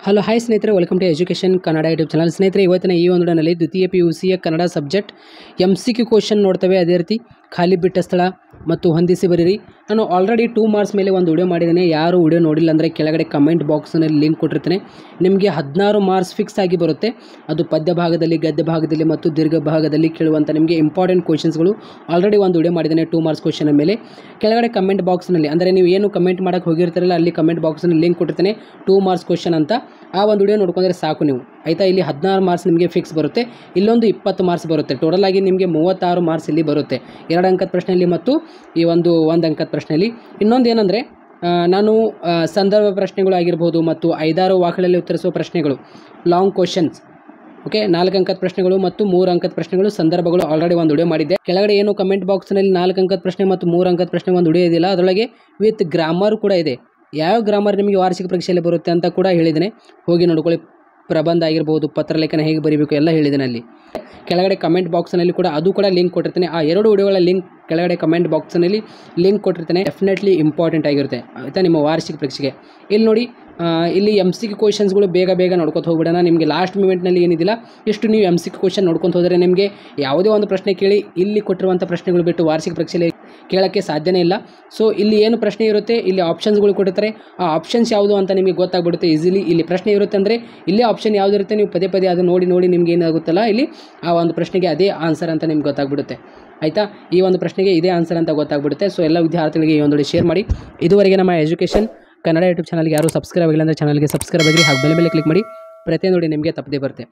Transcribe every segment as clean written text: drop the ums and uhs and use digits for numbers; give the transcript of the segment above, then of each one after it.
Hello hi ಸ್ನೇಹಿತರೆ, welcome to education Kannada YouTube channel. ಸ್ನೇಹಿತರೆ, ಇವತ್ತಿನ ಈ ಒಂದು ವಿಡಿಯೋನಲ್ಲಿ ದ್ವಿತೀಯ PUCಯ ಕನ್ನಡ ಸಬ್ಜೆಕ್ಟ್ MCQ ಕ್ವಶನ್ ನೋಡ್ತೇವೆ. ಅದೇ ರೀತಿ ಖಾಲಿ ಬಿಟ್ಟ ಸ್ಥಳ ಮತ್ತು ಹೊಂದಿಸಿ ಬರೀರಿ. ನಾನು ಆಲ್ರೆಡಿ 2 ಮಾರ್ಕ್ಸ್ ಮೇಲೆ ಒಂದು ವಿಡಿಯೋ ಮಾಡಿದ್ದೇನೆ. ಯಾರು ವಿಡಿಯೋ ನೋಡಿಲ್ಲ ಅಂದರೆ ಕೆಳಗಡೆ ಕಮೆಂಟ್ ಬಾಕ್ಸ್ನಲ್ಲಿ ಲಿಂಕ್ ಕೊಟ್ಟಿರ್ತೇನೆ. ನಿಮಗೆ 16 ಮಾರ್ಕ್ಸ್ ಫಿಕ್ಸ್ ಆಗಿ ಬರುತ್ತೆ. ಅದು ಪದ್ಯ ಭಾಗದಲ್ಲಿ, ಗದ್ಯ ಭಾಗದಲ್ಲಿ ಮತ್ತು ದೀರ್ಘ ಭಾಗದಲ್ಲಿ ಕೇಳುವಂಥ ನಿಮಗೆ ಇಂಪಾರ್ಟೆಂಟ್ ಕ್ವಶನ್ಸ್ಗಳು ಆಲ್ರೆಡಿ ಒಂದು ವಿಡಿಯೋ ಮಾಡಿದ್ದೇನೆ 2 ಮಾರ್ಕ್ಸ್ ಕ್ವಶನ್ ಮೇಲೆ. ಕೆಳಗಡೆ ಕಮೆಂಟ್ ಬಾಕ್ಸ್ನಲ್ಲಿ, ಅಂದರೆ ನೀವು ಏನು ಕಮೆಂಟ್ ಮಾಡೋಕ್ಕೆ ಹೋಗಿರ್ತಾರಲ್ಲ, ಅಲ್ಲಿ ಕಮೆಂಟ್ ಬಾಕ್ಸ್ನಲ್ಲಿ ಲಿಂಕ್ ಕೊಟ್ಟಿರ್ತೇನೆ 2 ಮಾರ್ಕ್ಸ್ ಕ್ವಶನ್ ಅಂತ. ಆ ಒಂದು ವಿಡಿಯೋ ನೋಡ್ಕೊಂಡ್ರೆ ಸಾಕು ನೀವು, ಆಯಿತಾ. ಇಲ್ಲಿ 16 ಮಾರ್ಕ್ಸ್ ನಿಮಗೆ ಫಿಕ್ಸ್ ಬರುತ್ತೆ, ಇಲ್ಲೊಂದು 20 ಮಾರ್ಕ್ಸ್ ಬರುತ್ತೆ. ಟೋಟಲ್ ಆಗಿ ನಿಮಗೆ 36 ಮಾರ್ಕ್ಸ್ ಇಲ್ಲಿ ಬರುತ್ತೆ, 2 ಅಂಕದ ಪ್ರಶ್ನೆಯಲ್ಲಿ ಮತ್ತು ಈ ಒಂದು 1 ಅಂಕದ ಪ್ರಶ್ನೆಯಲ್ಲಿ. ಇನ್ನೊಂದು ಏನಂದರೆ, ನಾನು ಸಂದರ್ಭ ಪ್ರಶ್ನೆಗಳು ಆಗಿರ್ಬೋದು ಮತ್ತು 5-6 ವಾಕ್ಯಗಳಲ್ಲಿ ಉತ್ತರಿಸುವ ಪ್ರಶ್ನೆಗಳು, ಲಾಂಗ್ ಕ್ವಶನ್ಸ್, ಓಕೆ, 4 ಅಂಕದ ಪ್ರಶ್ನೆಗಳು ಮತ್ತು 3 ಅಂಕದ ಪ್ರಶ್ನೆಗಳು, ಸಂದರ್ಭಗಳು ಆಲ್ರೆಡಿ ಒಂದು ವಿಡಿಯೋ ಮಾಡಿದ್ದೆ. ಕೆಳಗಡೆ ಏನು ಕಮೆಂಟ್ ಬಾಕ್ಸ್ನಲ್ಲಿ 4 ಅಂಕದ ಪ್ರಶ್ನೆ ಮತ್ತು 3 ಅಂಕದ ಪ್ರಶ್ನೆ ಒಂದು ವಿಡಿಯೋ ಇದೆಯಲ್ಲ, ಅದರೊಳಗೆ ವಿತ್ ಗ್ರಾಮರ್ ಕೂಡ ಇದೆ. ಯಾವ ಗ್ರಾಮರ್ ನಿಮಗೆ ವಾರ್ಷಿಕ ಪರೀಕ್ಷೆಯಲ್ಲಿ ಬರುತ್ತೆ ಅಂತ ಕೂಡ ಹೇಳಿದ್ದೇನೆ, ಹೋಗಿ ನೋಡ್ಕೊಳ್ಳಿ. ಪ್ರಬಂಧ ಆಗಿರ್ಬೋದು, ಪತ್ರಲೇಖನ ಹೇಗೆ ಬರೀಬೇಕು ಎಲ್ಲ ಹೇಳಿದ್ದೇನೆ ಅಲ್ಲಿ. ಕೆಳಗಡೆ ಕಮೆಂಟ್ ಬಾಕ್ಸ್ನಲ್ಲಿ ಕೂಡ ಅದು ಕೂಡ ಲಿಂಕ್ ಕೊಟ್ಟಿರ್ತೇನೆ. ಆ 2 ವಿಡಿಯೋಗಳ ಲಿಂಕ್ ಕೆಳಗಡೆ ಕಮೆಂಟ್ ಬಾಕ್ಸ್ನಲ್ಲಿ ಲಿಂಕ್ ಕೊಟ್ಟಿರ್ತೇನೆ. ಡೆಫಿನೆಟ್ಲಿ ಇಂಪಾರ್ಟೆಂಟ್ ಆಗಿರುತ್ತೆ, ಆಯಿತಾ, ನಿಮ್ಮ ವಾರ್ಷಿಕ ಪರೀಕ್ಷೆಗೆ. ಇಲ್ಲಿ ನೋಡಿ, ಇಲ್ಲಿ MCQ ಕ್ವಶನ್ಸ್ಗಳು ಬೇಗ ನೋಡ್ಕೊತ ಹೋಗ್ಬಿಡೋಣ. ನಿಮಗೆ ಲಾಸ್ಟ್ ಮೂಮೆಂಟ್ನಲ್ಲಿ ಏನಿದಿಲ್ಲ, ಇಷ್ಟು ನೀವು MCQ ಕ್ವಶನ್ ನೋಡ್ಕೊತ ಹೋದರೆ ನಿಮಗೆ ಯಾವುದೇ ಒಂದು ಪ್ರಶ್ನೆ ಕೇಳಿ ಇಲ್ಲಿ ಕೊಟ್ಟಿರುವಂಥ ಪ್ರಶ್ನೆಗಳು ಬಿಟ್ಟು ವಾರ್ಷಿಕ ಪರೀಕ್ಷೆಯಲ್ಲಿ ಕೇಳೋಕ್ಕೆ ಸಾಧ್ಯನೇ ಇಲ್ಲ. ಸೊ ಇಲ್ಲಿ ಏನು ಪ್ರಶ್ನೆ ಇರುತ್ತೆ, ಇಲ್ಲಿ ಆಪ್ಷನ್ಸ್ಗಳು ಕೊಟ್ಟಿರ್ತಾರೆ. ಆ ಆಪ್ಷನ್ಸ್ ಯಾವುದು ಅಂತ ನಿಮಗೆ ಗೊತ್ತಾಗ್ಬಿಡುತ್ತೆ ಈಸಿಲಿ. ಇಲ್ಲಿ ಪ್ರಶ್ನೆ ಇರುತ್ತೆ ಅಂದರೆ ಇಲ್ಲಿ ಆಪ್ಷನ್ ಯಾವುದು ಇರುತ್ತೆ, ನೀವು ಪದೇ ಅದು ನೋಡಿ ನಿಮ್ಗೆ ಏನಾಗುತ್ತಲ್ಲ, ಇಲ್ಲಿ ಆ ಒಂದು ಪ್ರಶ್ನೆಗೆ ಅದೇ ಆನ್ಸರ್ ಅಂತ ನಿಮ್ಗೆ ಗೊತ್ತಾಗ್ಬಿಡುತ್ತೆ, ಆಯಿತಾ. ಈ ಒಂದು ಪ್ರಶ್ನೆಗೆ ಇದೇ ಆನ್ಸರ್ ಅಂತ ಗೊತ್ತಾಗ್ಬಿಡುತ್ತೆ. ಸೊ ಎಲ್ಲ ವಿದ್ಯಾರ್ಥಿಗಳಿಗೆ ಈ ಒಂದು ಶೇರ್ ಮಾಡಿ. ಇದುವರೆಗೆ ನಮ್ಮ ಎಜುಕೇಷನ್ ಕನ್ನಡ ಯೂಟ್ಯೂಬ್ ಚಾನಲ್ಗೆ ಯಾರು ಸಬ್ಸ್ಕ್ರೈಬ್ ಆಗಿಲ್ಲ ಅಂದರೆ ಚಾನಲ್ಗೆ ಸಬ್ಸ್ಕ್ರೈಬ್ ಆಗಿರಿ, ಹಾಗೂ ಬೆಲೆ ಕ್ಲಿಕ್ ಮಾಡಿ. ಪ್ರತಿಯೊಂದು ನೋಡಿ ನಿಮಗೆ ತಪ್ಪದೇ ಬರುತ್ತೆ.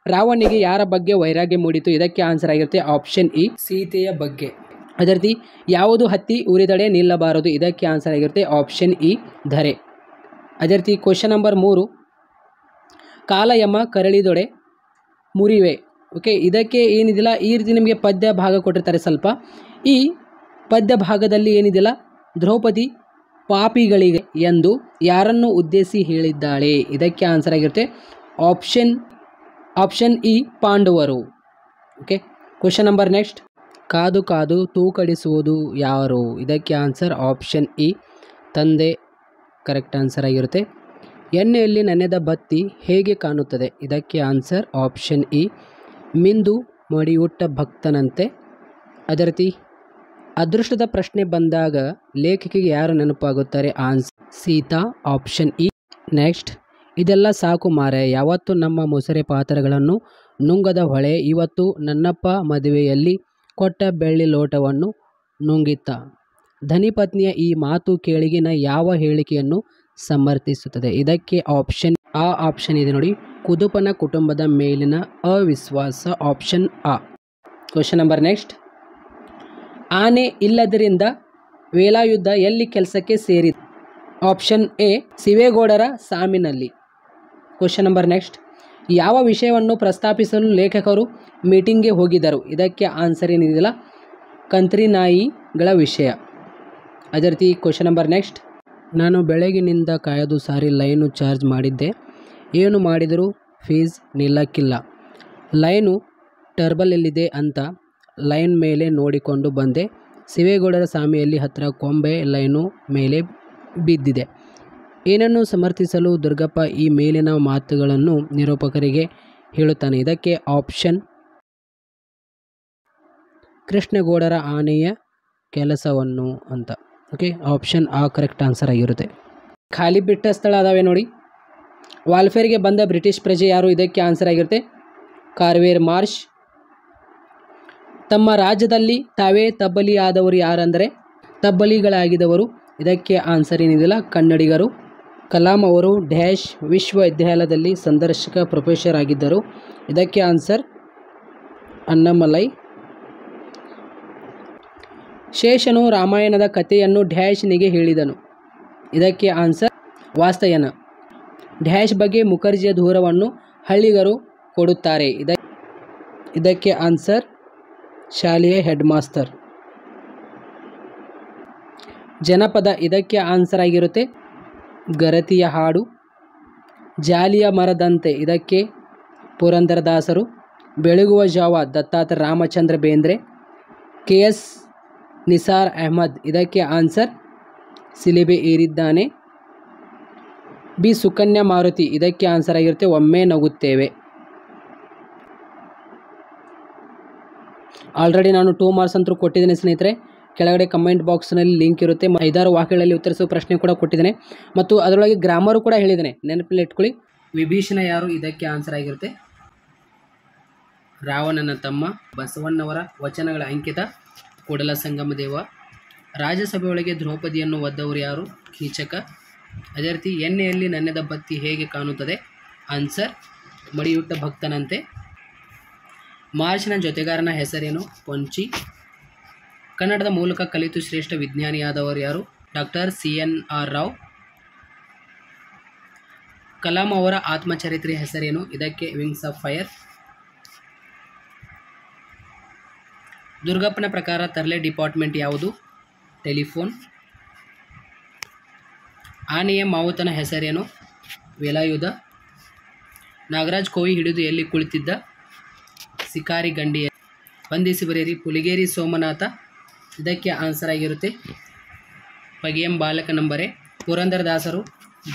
ರಾವಣಿಗೆ ಯಾರ ಬಗ್ಗೆ ವೈರಾಗ್ಯ ಮೂಡಿತು? ಇದಕ್ಕೆ ಆನ್ಸರ್ ಆಗಿರುತ್ತೆ ಆಪ್ಷನ್ ಇ, ಸೀತೆಯ ಬಗ್ಗೆ. ಅದೇ ರೀತಿ ಯಾವುದು ಹತ್ತಿ ಉರಿದಡೆ ನಿಲ್ಲಬಾರದು? ಇದಕ್ಕೆ ಆನ್ಸರ್ ಆಗಿರುತ್ತೆ ಆಪ್ಷನ್ ಇ, ಧರೆ. ಅದೇ ರೀತಿ ಕ್ವಶನ್ ನಂಬರ್ 3, ಕಾಲಯಮ ಕರಳಿದೊಡೆ ಮುರಿವೆ. ಓಕೆ, ಇದಕ್ಕೆ ಏನಿದಿಲ್ಲ, ಈ ರೀತಿ ನಿಮಗೆ ಪದ್ಯ ಭಾಗ ಕೊಟ್ಟಿರ್ತಾರೆ ಸ್ವಲ್ಪ. ಈ ಪದ್ಯ ಭಾಗದಲ್ಲಿ ಏನಿದಿಲ್ಲ, ದ್ರೌಪದಿ ಪಾಪಿಗಳಿಗೆ ಎಂದು ಯಾರನ್ನು ಉದ್ದೇಶಿಸಿ ಹೇಳಿದ್ದಾಳೆ? ಇದಕ್ಕೆ ಆನ್ಸರ್ ಆಗಿರುತ್ತೆ ಆಪ್ಷನ್ ಇ, ಪಾಂಡವರು. ಓಕೆ, ಕ್ವಶನ್ ನಂಬರ್ ನೆಕ್ಸ್ಟ್, ಕಾದು ತೂಕಡಿಸುವುದು ಯಾರು? ಇದಕ್ಕೆ ಆನ್ಸರ್ ಆಪ್ಷನ್ ಇ, ತಂದೆ ಕರೆಕ್ಟ್ ಆನ್ಸರ್ ಆಗಿರುತ್ತೆ. ಎಣ್ಣೆಯಲ್ಲಿ ನೆನೆದ ಬತ್ತಿ ಹೇಗೆ ಕಾಣುತ್ತದೆ? ಇದಕ್ಕೆ ಆನ್ಸರ್ ಆಪ್ಷನ್ ಇ, ಮಿಂದು ಮಡಿಯುಟ್ಟ ಭಕ್ತನಂತೆ. ಅದೇ ರೀತಿ ಅದೃಷ್ಟದ ಪ್ರಶ್ನೆ ಬಂದಾಗ ಲೇಖಕಿಗೆ ಯಾರು ನೆನಪಾಗುತ್ತಾರೆ? ಆನ್ಸರ್ ಸೀತಾ, ಆಪ್ಷನ್ ಇ. ನೆಕ್ಸ್ಟ್, ಇದೆಲ್ಲ ಸಾಕು ಮಾರೆ, ಯಾವತ್ತು ನಮ್ಮ ಮೊಸರೆ ಪಾತ್ರಗಳನ್ನು ನುಂಗದ ಹೊಳೆ, ಇವತ್ತು ನನ್ನಪ್ಪ ಮದುವೆಯಲ್ಲಿ ಕೊಟ್ಟ ಬೆಳ್ಳಿ ಲೋಟವನ್ನು ನುಂಗಿತ್ತ. ಧನಿಪತ್ನಿಯ ಈ ಮಾತು ಕೇಳಿಗಿನ ಯಾವ ಹೇಳಿಕೆಯನ್ನು ಸಮರ್ಥಿಸುತ್ತದೆ? ಇದಕ್ಕೆ ಆಪ್ಷನ್ ಇದೆ ನೋಡಿ, ಕುದುಪನ ಕುಟುಂಬದ ಮೇಲಿನ ಅವಿಶ್ವಾಸ, ಆಪ್ಷನ್ ಆ. ಕ್ವಶನ್ ನಂಬರ್ ನೆಕ್ಸ್ಟ್, ಆನೆ ಇಲ್ಲದರಿಂದ ವೇಲಾಯುದ್ಧ ಎಲ್ಲಿ ಕೆಲಸಕ್ಕೆ ಸೇರಿದ? ಆಪ್ಷನ್ ಎ, ಶಿವೇಗೌಡರ ಸಾಮಿನಲ್ಲಿ. ಕ್ವಶನ್ ನಂಬರ್ ನೆಕ್ಸ್ಟ್, ಯಾವ ವಿಷಯವನ್ನು ಪ್ರಸ್ತಾಪಿಸಲು ಲೇಖಕರು ಮೀಟಿಂಗ್ಗೆ ಹೋಗಿದ್ದರು? ಇದಕ್ಕೆ ಆನ್ಸರ್ ಏನಿದೆಯಲ್ಲ, ಕಂತ್ರಿ ನಾಯಿಗಳ ವಿಷಯ. ಅದೇ ರೀತಿ ಕ್ವಶನ್ ನಂಬರ್ ನೆಕ್ಸ್ಟ್, ನಾನು ಬೆಳಗಿನಿಂದ ಕಾಯದು ಸಾರಿ ಲೈನು ಚಾರ್ಜ್ ಮಾಡಿದ್ದೆ, ಏನು ಮಾಡಿದರೂ ಫೀಸ್ ನಿಲ್ಲಕ್ಕಿಲ್ಲ, ಲೈನು ಟರ್ಬಲಲ್ಲಿದೆ ಅಂತ ಲೈನ್ ಮೇಲೆ ನೋಡಿಕೊಂಡು ಬಂದೆ, ಶಿವೇಗೌಡರ ಸಾಮಿಯಲ್ಲಿ ಹತ್ತಿರ ಕೊಂಬೆ ಲೈನು ಮೇಲೆ ಬಿದ್ದಿದೆ. ಏನನ್ನು ಸಮರ್ಥಿಸಲು ದುರ್ಗಪ್ಪ ಈ ಮೇಲಿನ ಮಾತುಗಳನ್ನು ನಿರೂಪಕರಿಗೆ ಹೇಳುತ್ತಾನೆ? ಇದಕ್ಕೆ ಆಪ್ಷನ್ ಕೃಷ್ಣಗೌಡರ ಆನೆಯ ಕೆಲಸವನ್ನು ಅಂತ. ಓಕೆ, ಆಪ್ಷನ್ ಆ ಕರೆಕ್ಟ್ ಆನ್ಸರ್ ಆಗಿರುತ್ತೆ. ಖಾಲಿ ಬಿಟ್ಟ ಸ್ಥಳ ಅದಾವೆ ನೋಡಿ. ವಾಲ್ಫೇರ್ಗೆ ಬಂದ ಬ್ರಿಟಿಷ್ ಪ್ರಜೆ ಯಾರು? ಇದಕ್ಕೆ ಆನ್ಸರ್ ಆಗಿರುತ್ತೆ ಕಾರ್ವೇರ್ ಮಾರ್ಷ್. ತಮ್ಮ ರಾಜ್ಯದಲ್ಲಿ ತಾವೇ ತಬ್ಬಲಿಯಾದವರು ಯಾರಂದರೆ ತಬ್ಬಲಿಗಳಾಗಿದ್ದವರು. ಇದಕ್ಕೆ ಆನ್ಸರ್ ಏನಿದಿಲ್ಲ, ಕನ್ನಡಿಗರು. ಕಲಾಂ ಅವರು ಡ್ಯಾಶ್ ವಿಶ್ವವಿದ್ಯಾಲಯದಲ್ಲಿ ಸಂದರ್ಶಕ ಪ್ರೊಫೆಸರ್ ಆಗಿದ್ದರು. ಇದಕ್ಕೆ ಆನ್ಸರ್ ಅಣ್ಣಾಮಲೈ. ಶೇಷನು ರಾಮಾಯಣದ ಕಥೆಯನ್ನು ಡ್ಯಾಶ್ನಿಗೆ ಹೇಳಿದನು. ಇದಕ್ಕೆ ಆನ್ಸರ್ ವಾತ್ಸಾಯನ. ಡ್ಯಾಶ್ ಬಗ್ಗೆ ಮುಖರ್ಜಿಯ ದೂರವನ್ನು ಹಳ್ಳಿಗರು ಕೊಡುತ್ತಾರೆ. ಇದಕ್ಕೆ ಆನ್ಸರ್ ಶಾಲೆಯ ಹೆಡ್ ಮಾಸ್ಟರ್. ಜನಪದ, ಇದಕ್ಕೆ ಆನ್ಸರ್ ಆಗಿರುತ್ತೆ ಗರತಿಯ ಹಾಡು. ಜಾಲಿಯ ಮರದಂತೆ, ಇದಕ್ಕೆ ಪುರಂದರದಾಸರು. ಬೆಳಗುವ ಜಾವ, ದತ್ತಾತ್ರೇಯ ರಾಮಚಂದ್ರ ಬೇಂದ್ರೆ. KS ನಿಸಾರ್ ಅಹಮದ್. ಇದಕ್ಕೆ ಆನ್ಸರ್ ಶಿಲೆಬೆ ಏರಿದ್ದಾನೆ. ಬಿ ಸುಕನ್ಯಾ ಮಾರುತಿ, ಇದಕ್ಕೆ ಆನ್ಸರ್ ಆಗಿರುತ್ತೆ ಒಮ್ಮೆ ನಗುತ್ತೇವೆ. ಆಲ್ರೆಡಿ ನಾನು 2 ಮಾರ್ಕ್ಸ್ ಅಂತೂ ಕೊಟ್ಟಿದ್ದೇನೆ ಸ್ನೇಹಿತರೆ. ಕೆಳಗಡೆ ಕಮೆಂಟ್ ಬಾಕ್ಸ್ನಲ್ಲಿ ಲಿಂಕ್ ಇರುತ್ತೆ. 5-6 ವಾಕ್ಯಗಳಲ್ಲಿ ಉತ್ತರಿಸುವ ಪ್ರಶ್ನೆ ಕೂಡ ಕೊಟ್ಟಿದ್ದೇನೆ ಮತ್ತು ಅದರೊಳಗೆ ಗ್ರಾಮರು ಕೂಡ ಹೇಳಿದ್ದೇನೆ, ನೆನಪಲ್ಲಿ ಇಟ್ಕೊಳ್ಳಿ. ವಿಭೀಷಣ ಯಾರು, ಇದಕ್ಕೆ ಆನ್ಸರ್ ಆಗಿರುತ್ತೆ ರಾವಣನ ತಮ್ಮ. ಬಸವಣ್ಣವರ ವಚನಗಳ ಅಂಕಿತ ಕೂಡಲ ಸಂಗಮ ದೇವ. ರಾಜ್ಯಸಭೆಯೊಳಗೆ ದ್ರೌಪದಿಯನ್ನು ಒದ್ದವರು ಯಾರು, ಕೀಚಕ. ಅದೇ ರೀತಿ ಎಣ್ಣೆಯಲ್ಲಿ ನನ್ನೆದ ಬತ್ತಿ ಹೇಗೆ ಕಾಣುತ್ತದೆ, ಆನ್ಸರ್ ಮಡಿಯುಟ್ಟ ಭಕ್ತನಂತೆ. ಮಾರ್ಚ್ನ ಜೊತೆಗಾರನ ಹೆಸರೇನು, ಪೊಂಚಿ. ಕನ್ನಡದ ಮೂಲಕ ಕಲಿತು ಶ್ರೇಷ್ಠ ವಿಜ್ಞಾನಿಯಾದವರು ಯಾರು, ಡಾಕ್ಟರ್ CNR ರಾವ್. ಕಲಾಂ ಅವರ ಆತ್ಮಚರಿತ್ರೆ ಹೆಸರೇನು, ಇದಕ್ಕೆ ವಿಂಗ್ಸ್ ಆಫ್ ಫೈರ್. ದುರ್ಗಪ್ಪನ ಪ್ರಕಾರ ತರ್ಲೆ ಡಿಪಾರ್ಟ್ಮೆಂಟ್ ಯಾವುದು, ಟೆಲಿಫೋನ್. ಆನೆಯ ಮಾವುತನ ಹೆಸರೇನು, ವೇಲಾಯುಧ. ನಾಗರಾಜ್ ಕೋವಿ ಹಿಡಿದು ಎಲ್ಲಿ ಕುಳಿತಿದ್ದ, ಶಿಕಾರಿ ಗಂಡಿ. ಬಂಧಿಸಿ ಬರೆಯಿರಿ. ಪುಲಿಗೇರಿ ಸೋಮನಾಥ, ಇದಕ್ಕೆ ಆನ್ಸರ್ ಆಗಿರುತ್ತೆ ಪಗೆಯಂ ಬಾಲಕ ನಂಬರೆ. ಪುರಂದರದಾಸರು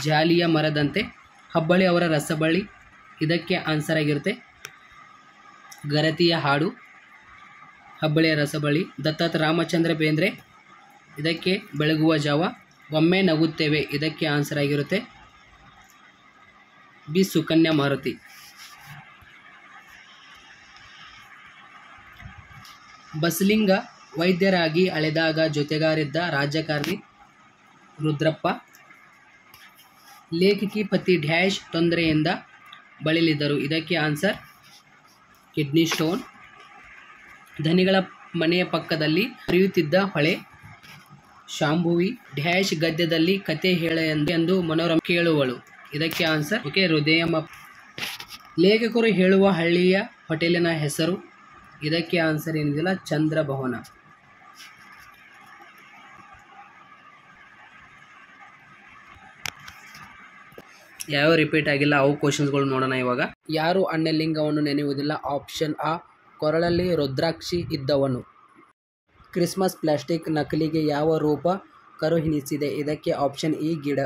ಜಾಲಿಯ ಮರದಂತೆ. ಹಬ್ಬಳ್ಳಿ ಅವರ ರಸಬಳ್ಳಿ, ಇದಕ್ಕೆ ಆನ್ಸರ್ ಆಗಿರುತ್ತೆ ಗರತಿಯ ಹಾಡು, ಹಬ್ಬಳ್ಳಿಯ ರಸಬಳ್ಳಿ. ದತ್ತಾತ್ರೇಯ ರಾಮಚಂದ್ರ ಬೇಂದ್ರೆ, ಇದಕ್ಕೆ ಬೆಳಗುವ ಜಾವ. ಒಮ್ಮೆ ನಗುತ್ತೇವೆ, ಇದಕ್ಕೆ ಆನ್ಸರ್ ಆಗಿರುತ್ತೆ ಬಿ ಸುಕನ್ಯಾ ಮಾರುತಿ. ಬಸಲಿಂಗ ವೈದ್ಯರಾಗಿ ಅಳೆದಾಗ ಜೊತೆಗಾರಿದ್ದ ರಾಜಕಾರಣಿ ರುದ್ರಪ್ಪ. ಲೇಖಕಿ ಪತಿ ಡ್ಯಾಶ್ ತೊಂದರೆಯಿಂದ ಬಳಲಿದ್ದರು, ಇದಕ್ಕೆ ಆನ್ಸರ್ ಕಿಡ್ನಿ ಸ್ಟೋನ್. ಧನಿಗಳ ಮನೆಯ ಪಕ್ಕದಲ್ಲಿ ಹರಿಯುತ್ತಿದ್ದ ಹೊಳೆ, ಶಾಂಭುವಿ. ಡ್ಯಾಶ್ ಗದ್ಯದಲ್ಲಿ ಕತೆ ಹೇಳ ಎಂದು ಮನೋರಮ ಕೇಳುವಳು, ಇದಕ್ಕೆ ಆನ್ಸರ್ ಹೃದಯಮ್ಮ. ಲೇಖಕರು ಹೇಳುವ ಹಳ್ಳಿಯ ಹೋಟೆಲಿನ ಹೆಸರು, ಇದಕ್ಕೆ ಆನ್ಸರ್ ಏನಿದೆಯಲ್ಲ ಚಂದ್ರಭವನ. ಯಾವ ರಿಪೀಟ್ ಆಗಿಲ್ಲ ಅವು ಕ್ವಶನ್ಸ್ಗಳು ನೋಡೋಣ ಇವಾಗ. ಯಾರು ಅಣ್ಣಲಿಂಗವನ್ನು ನೆನೆಯುವುದಿಲ್ಲ, ಆಪ್ಷನ್ ಆ ಕೊರಳಲ್ಲಿ ರುದ್ರಾಕ್ಷಿ ಇದ್ದವನು. ಕ್ರಿಸ್ಮಸ್ ಪ್ಲಾಸ್ಟಿಕ್ ನಕಲಿಗೆ ಯಾವ ರೂಪ ಕರುಹಿಣಿಸಿದೆ, ಇದಕ್ಕೆ ಆಪ್ಷನ್ ಇ ಗಿಡ.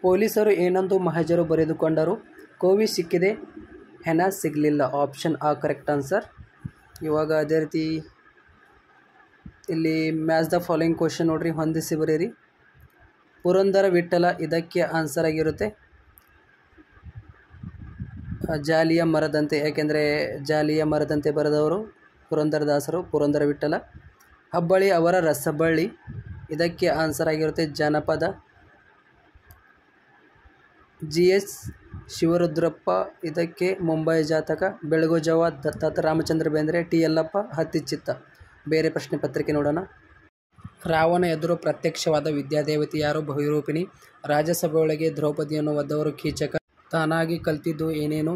ಪೊಲೀಸರು ಏನೊಂದು ಮಹಜರು ಬರೆದುಕೊಂಡರು, ಕೋವಿ ಸಿಕ್ಕಿದೆ ಹೆಣ ಸಿಗಲಿಲ್ಲ, ಆಪ್ಷನ್ ಆ ಕರೆಕ್ಟ್ ಆನ್ಸರ್. ಇವಾಗ ಅದೇ ರೀತಿ ಇಲ್ಲಿ ಮ್ಯಾಚ್ ದ ಫಾಲೋಯಿಂಗ್ ಕ್ವಶನ್ ನೋಡ್ರಿ, ಹೊಂದಿಸಿ ಬರೀರಿ. ಪುರಂದರ ವಿಠಲ, ಇದಕ್ಕೆ ಆನ್ಸರ್ ಆಗಿರುತ್ತೆ ಜಾಲಿಯ ಮರದಂತೆ, ಯಾಕೆಂದರೆ ಜಾಲಿಯ ಮರದಂತೆ ಬರೆದವರು ಪುರಂದರದಾಸರು, ಪುರಂದರ ವಿಠಲ. ಹಬ್ಬಳ್ಳಿ ಅವರ ರಸಬಳ್ಳಿ, ಇದಕ್ಕೆ ಆನ್ಸರ್ ಆಗಿರುತ್ತೆ ಜಾನಪದ. GS ಶಿವರುದ್ರಪ್ಪ, ಇದಕ್ಕೆ ಮುಂಬೈ ಜಾತಕ. ಬೆಳಗುಜಾವ ದತ್ತಾತ್ರೇಯ ರಾಮಚಂದ್ರ ಬೇಂದ್ರೆ. ಟಿ ಯಲ್ಲಪ್ಪ, ಹತ್ತಿಚಿತ್ತ. ಬೇರೆ ಪ್ರಶ್ನೆ ಪತ್ರಿಕೆ ನೋಡೋಣ. ರಾವಣ ಎದುರು ಪ್ರತ್ಯಕ್ಷವಾದ ವಿದ್ಯಾದೇವತೆ ಯಾರು, ಬಹುರೂಪಿಣಿ. ರಾಜ್ಯಸಭೆಯೊಳಗೆ ದ್ರೌಪದಿಯನ್ನು ಒದ್ದವರು ಕೀಚಕ. ತಾನಾಗಿ ಕಲ್ತಿದ್ದು ಏನೇನು,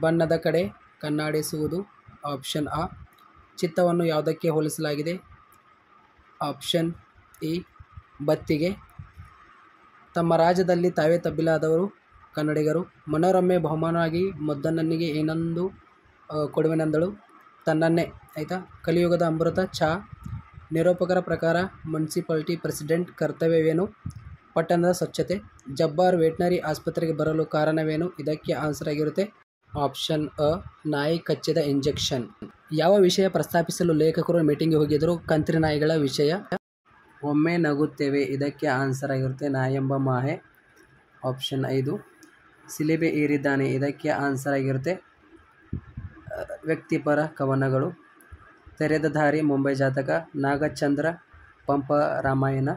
ಬಣ್ಣದ ಕಡೆ ಕಣ್ಣಾಡಿಸುವುದು, ಆಪ್ಷನ್ ಆ. ಚಿತ್ತವನ್ನು ಯಾವುದಕ್ಕೆ ಹೋಲಿಸಲಾಗಿದೆ, ಆಪ್ಷನ್ ಇ ಬತ್ತಿಗೆ. ತಮ್ಮ ರಾಜ್ಯದಲ್ಲಿ ತಾವೇ ತಬ್ಬಿಲಾದವರು ಕನ್ನಡಿಗರು. ಮನೋರಮೆ ಬಹುಮಾನವಾಗಿ ಮುದ್ದಣ್ಣನಿಗೆ ಏನೊಂದು ಕೊಡುವೆನೆಂದಳು, ತನ್ನನ್ನೇ. ಆಯಿತಾ. ಕಲಿಯುಗದ ಅಮೃತ ಚಹಾ. ನಿರೂಪಕರ ಪ್ರಕಾರ ಮುನ್ಸಿಪಾಲಿಟಿ ಪ್ರೆಸಿಡೆಂಟ್ ಕರ್ತವ್ಯವೇನು, ಪಟ್ಟಣದ ಸ್ವಚ್ಛತೆ. ಜಬ್ಬಾರ್ ವೆಟರ್ನರಿ ಆಸ್ಪತ್ರೆಗೆ ಬರಲು ಕಾರಣವೇನು, ಇದಕ್ಕೆ ಆನ್ಸರ್ ಆಗಿರುತ್ತೆ ಆಪ್ಷನ್ ಅ ನಾಯಿ ಕಚ್ಚಿದ ಇಂಜೆಕ್ಷನ್. ಯಾವ ವಿಷಯ ಪ್ರಸ್ತಾಪಿಸಲು ಲೇಖಕರು ಮೀಟಿಂಗ್ಗೆ ಹೋಗಿದ್ದರು, ಕಂತ್ರಿ ನಾಯಿಗಳ ವಿಷಯ. ಒಮ್ಮೆ ನಗುತ್ತೇವೆ, ಇದಕ್ಕೆ ಆನ್ಸರ್ ಆಗಿರುತ್ತೆ ನಾಯೆಂಬ ಮಾಹೆ, ಆಪ್ಷನ್ 5. ಸಿಲೆಬೆ ಏರಿದ್ದಾನೆ, ಇದಕ್ಕೆ ಆನ್ಸರ್ ಆಗಿರುತ್ತೆ ವ್ಯಕ್ತಿಪರ ಕವನಗಳು. ತೆರೆದ ದಾರಿ, ಮುಂಬೈ ಜಾತಕ. ನಾಗಚಂದ್ರ, ಪಂಪ ರಾಮಾಯಣ.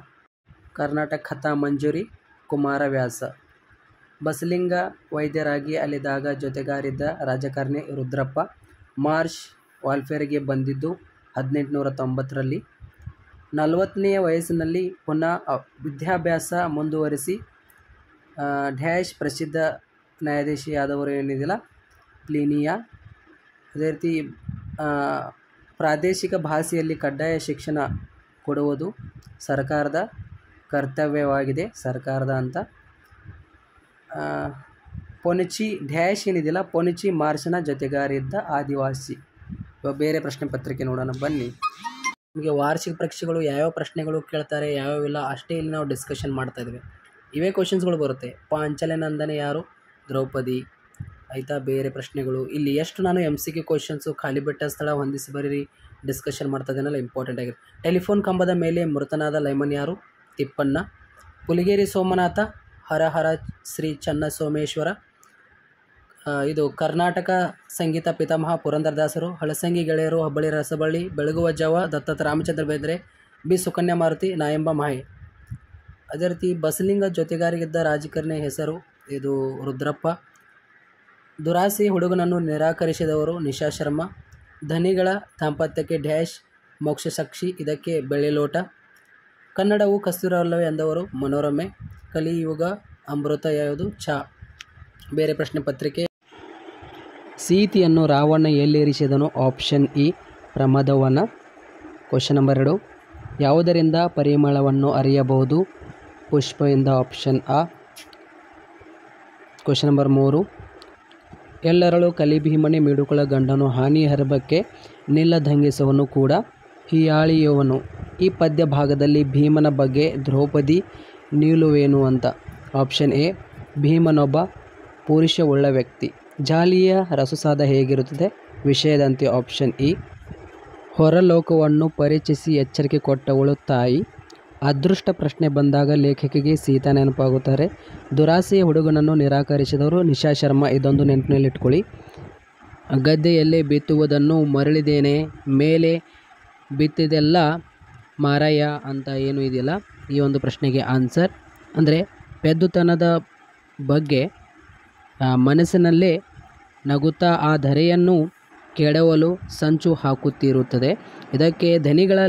ಕರ್ನಾಟಕ ಕಥಾ ಮಂಜರಿ, ಕುಮಾರವ್ಯಾಸ. ಬಸಲಿಂಗ ವೈದ್ಯರಾಗಿ ಅಲೆದಾಗ ಜೊತೆಗಾರಿದ್ದ ರಾಜಕಾರಣಿ ರುದ್ರಪ್ಪ. ಮಾರ್ಷ್ ವಾಲ್ಫೇರ್ಗೆ ಬಂದಿದ್ದು 1890ರಲ್ಲಿ. 40ನೇ ವಯಸ್ಸಿನಲ್ಲಿ ಪುನಃ ವಿದ್ಯಾಭ್ಯಾಸ ಮುಂದುವರಿಸಿ ಡ್ಯಾಶ್ ಪ್ರಸಿದ್ಧ ನ್ಯಾಯಾಧೀಶಿಯಾದವರು ಏನಿದೆಯಲ್ಲ ಪ್ಲಿನಿಯಾ. ಅದೇ ರೀತಿ ಪ್ರಾದೇಶಿಕ ಭಾಷೆಯಲ್ಲಿ ಕಡ್ಡಾಯ ಶಿಕ್ಷಣ ಕೊಡುವುದು ಸರ್ಕಾರದ ಕರ್ತವ್ಯವಾಗಿದೆ, ಸರ್ಕಾರದ ಅಂತ. ಪೊನಿಚಿ ಡ್ಯಾಶ್ ಏನಿದೆಯಲ್ಲ ಪೊನಿಚಿ ಮಾರ್ಷನ ಜೊತೆಗಾರಿದ್ದ ಆದಿವಾಸಿ. ಬೇರೆ ಪ್ರಶ್ನೆ ಪತ್ರಿಕೆ ನೋಡೋಣ ಬನ್ನಿ. ನಿಮಗೆ ವಾರ್ಷಿಕ ಪರೀಕ್ಷೆಗಳು ಯಾವ್ಯಾವ ಪ್ರಶ್ನೆಗಳು ಕೇಳ್ತಾರೆ ಯಾವ್ಯಾವಿಲ್ಲ ಅಷ್ಟೇ ಇಲ್ಲಿ ನಾವು ಡಿಸ್ಕಷನ್ ಮಾಡ್ತಾ ಇದ್ದೀವಿ. ಇವೇ ಕ್ವಶನ್ಸ್ಗಳು ಬರುತ್ತೆ. ಪಾಂಚಾಲ ನಂದನೆ ಯಾರು? ದ್ರೌಪದಿ. ಆಯಿತಾ, ಬೇರೆ ಪ್ರಶ್ನೆಗಳು ಇಲ್ಲಿ ಎಷ್ಟು ನಾನು MCQ ಕ್ವಶನ್ಸು ಖಾಲಿ ಬಿಟ್ಟ ಸ್ಥಳ ಹೊಂದಿಸಿ ಬರೀರಿ ಡಿಸ್ಕಷನ್ ಮಾಡ್ತಾ ಇದ್ದೀನಲ್ಲ, ಇಂಪಾರ್ಟೆಂಟ್ ಆಗಿದೆ. ಟೆಲಿಫೋನ್ ಕಂಬದ ಮೇಲೆ ಮೃತನಾದ ಲೈಮನ್ ಯಾರು? ತಿಪ್ಪಣ್ಣ. ಪುಲಿಗೇರಿ ಸೋಮನಾಥ, ಹರಹರ ಶ್ರೀ ಚನ್ನಸೋಮೇಶ್ವರ. ಇದು ಕರ್ನಾಟಕ ಸಂಗೀತ ಪಿತಾಮಹ ಪುರಂದರದಾಸರು. ಹಳಸಂಗಿ ಗೆಳೆಯರು, ಹುಬ್ಬಳ್ಳಿ ರಸಬಳ್ಳಿ. ಬೆಳಗುವ ಜಾವ, ದತ್ತತ ರಾಮಚಂದ್ರ ಬೇಂದ್ರೆ. ಬಿ ಸುಕನ್ಯಾ ಮಾರುತಿ, ನಾಯಂಬ ಮಾಹೆ. ಅದೇ ರೀತಿ ಬಸಲಿಂಗ ಜೊತೆಗಾರಿಗಿದ್ದ ರಾಜಕಾರಣಿ ಹೆಸರು? ಇದು ರುದ್ರಪ್ಪ. ದುರಾಸೆ ಹುಡುಗನನ್ನು ನಿರಾಕರಿಸಿದವರು? ನಿಶಾ ಶರ್ಮಾ. ಧನಿಗಳ ದಾಂಪತ್ಯಕ್ಕೆ ಡ್ಯಾಶ್ ಮೋಕ್ಷ ಸಾಕ್ಷಿ, ಇದಕ್ಕೆ ಬೆಳ್ಳಿಲೋಟ. ಕನ್ನಡವು ಕಸ್ತೂರವಲ್ಲವೇ ಎಂದವರು? ಮನೋರಮೆ. ಕಲಿಯುಗ ಅಮೃತ ಯಾವುದು? ಚಾ. ಬೇರೆ ಪ್ರಶ್ನೆ ಪತ್ರಿಕೆ. ಸೀತೆಯನ್ನು ರಾವಣ ಎಲ್ಲಿರಿಸಿದನು? ಆಪ್ಷನ್ ಇ ಪ್ರಮದವನ. ಕ್ವಶನ್ ನಂಬರ್ 2, ಯಾವುದರಿಂದ ಪರಿಮಳವನ್ನು ಅರಿಯಬಹುದು? ಪುಷ್ಪದಿಂದ. ಆಪ್ಷನ್ ಆ. ಕ್ವಶನ್ ನಂಬರ್ 3, ಎಲ್ಲರಳು ಕಲಿಭೀಮನೆ ಮಿಡುಕುಳ ಗಂಡನು ಹಾನಿ ಹರಬಕ್ಕೆ ನಿಲ್ಲದಂಗಿಸವನು ಕೂಡ ಹಿಯಾಳಿಯವನು. ಈ ಪದ್ಯ ಭಾಗದಲ್ಲಿ ಭೀಮನ ಬಗ್ಗೆ ದ್ರೌಪದಿ ನಿಲುವೇನು ಅಂತ? ಆಪ್ಷನ್ ಎ ಭೀಮನೊಬ್ಬ ಪೌರುಷವುಳ್ಳ ವ್ಯಕ್ತಿ. ಜಾಲಿಯ ರಸಸಾದ ಹೇಗಿರುತ್ತದೆ? ವಿಷಯದಂತೆ. ಆಪ್ಷನ್ ಇ ಹೊರಲೋಕವನ್ನು ಪರಿಚಯಿಸಿ ಎಚ್ಚರಿಕೆ ಕೊಟ್ಟವಳು ತಾಯಿ. ಅದೃಷ್ಟ ಪ್ರಶ್ನೆ ಬಂದಾಗ ಲೇಖಕಿಗೆ ಸೀತಾ ನೆನಪಾಗುತ್ತಾರೆ. ದುರಾಸೆಯ ಹುಡುಗನನ್ನು ನಿರಾಕರಿಸಿದವರು? ನಿಶಾ ಶರ್ಮಾ. ಇದೊಂದು ನೆನಪಿನಲ್ಲಿಟ್ಕೊಳ್ಳಿ. ಗದ್ದೆಯಲ್ಲೇ ಬಿತ್ತುವುದನ್ನು ಮರಳಿದೇನೆ, ಮೇಲೆ ಬಿತ್ತಿದೆಲ್ಲ ಮಾರಾಯ ಅಂತ ಏನು ಇದೆಯಲ್ಲ, ಈ ಒಂದು ಪ್ರಶ್ನೆಗೆ ಆನ್ಸರ್ ಅಂದರೆ ಪೆದ್ದುತನದ ಬಗ್ಗೆ ಮನಸ್ಸಿನಲ್ಲೇ ನಗುತ್ತಾ ಆ ಧರೆಯನ್ನು ಕೆಡವಲು ಸಂಚು ಹಾಕುತ್ತಿರುತ್ತದೆ. ಇದಕ್ಕೆ ಧನಿಗಳ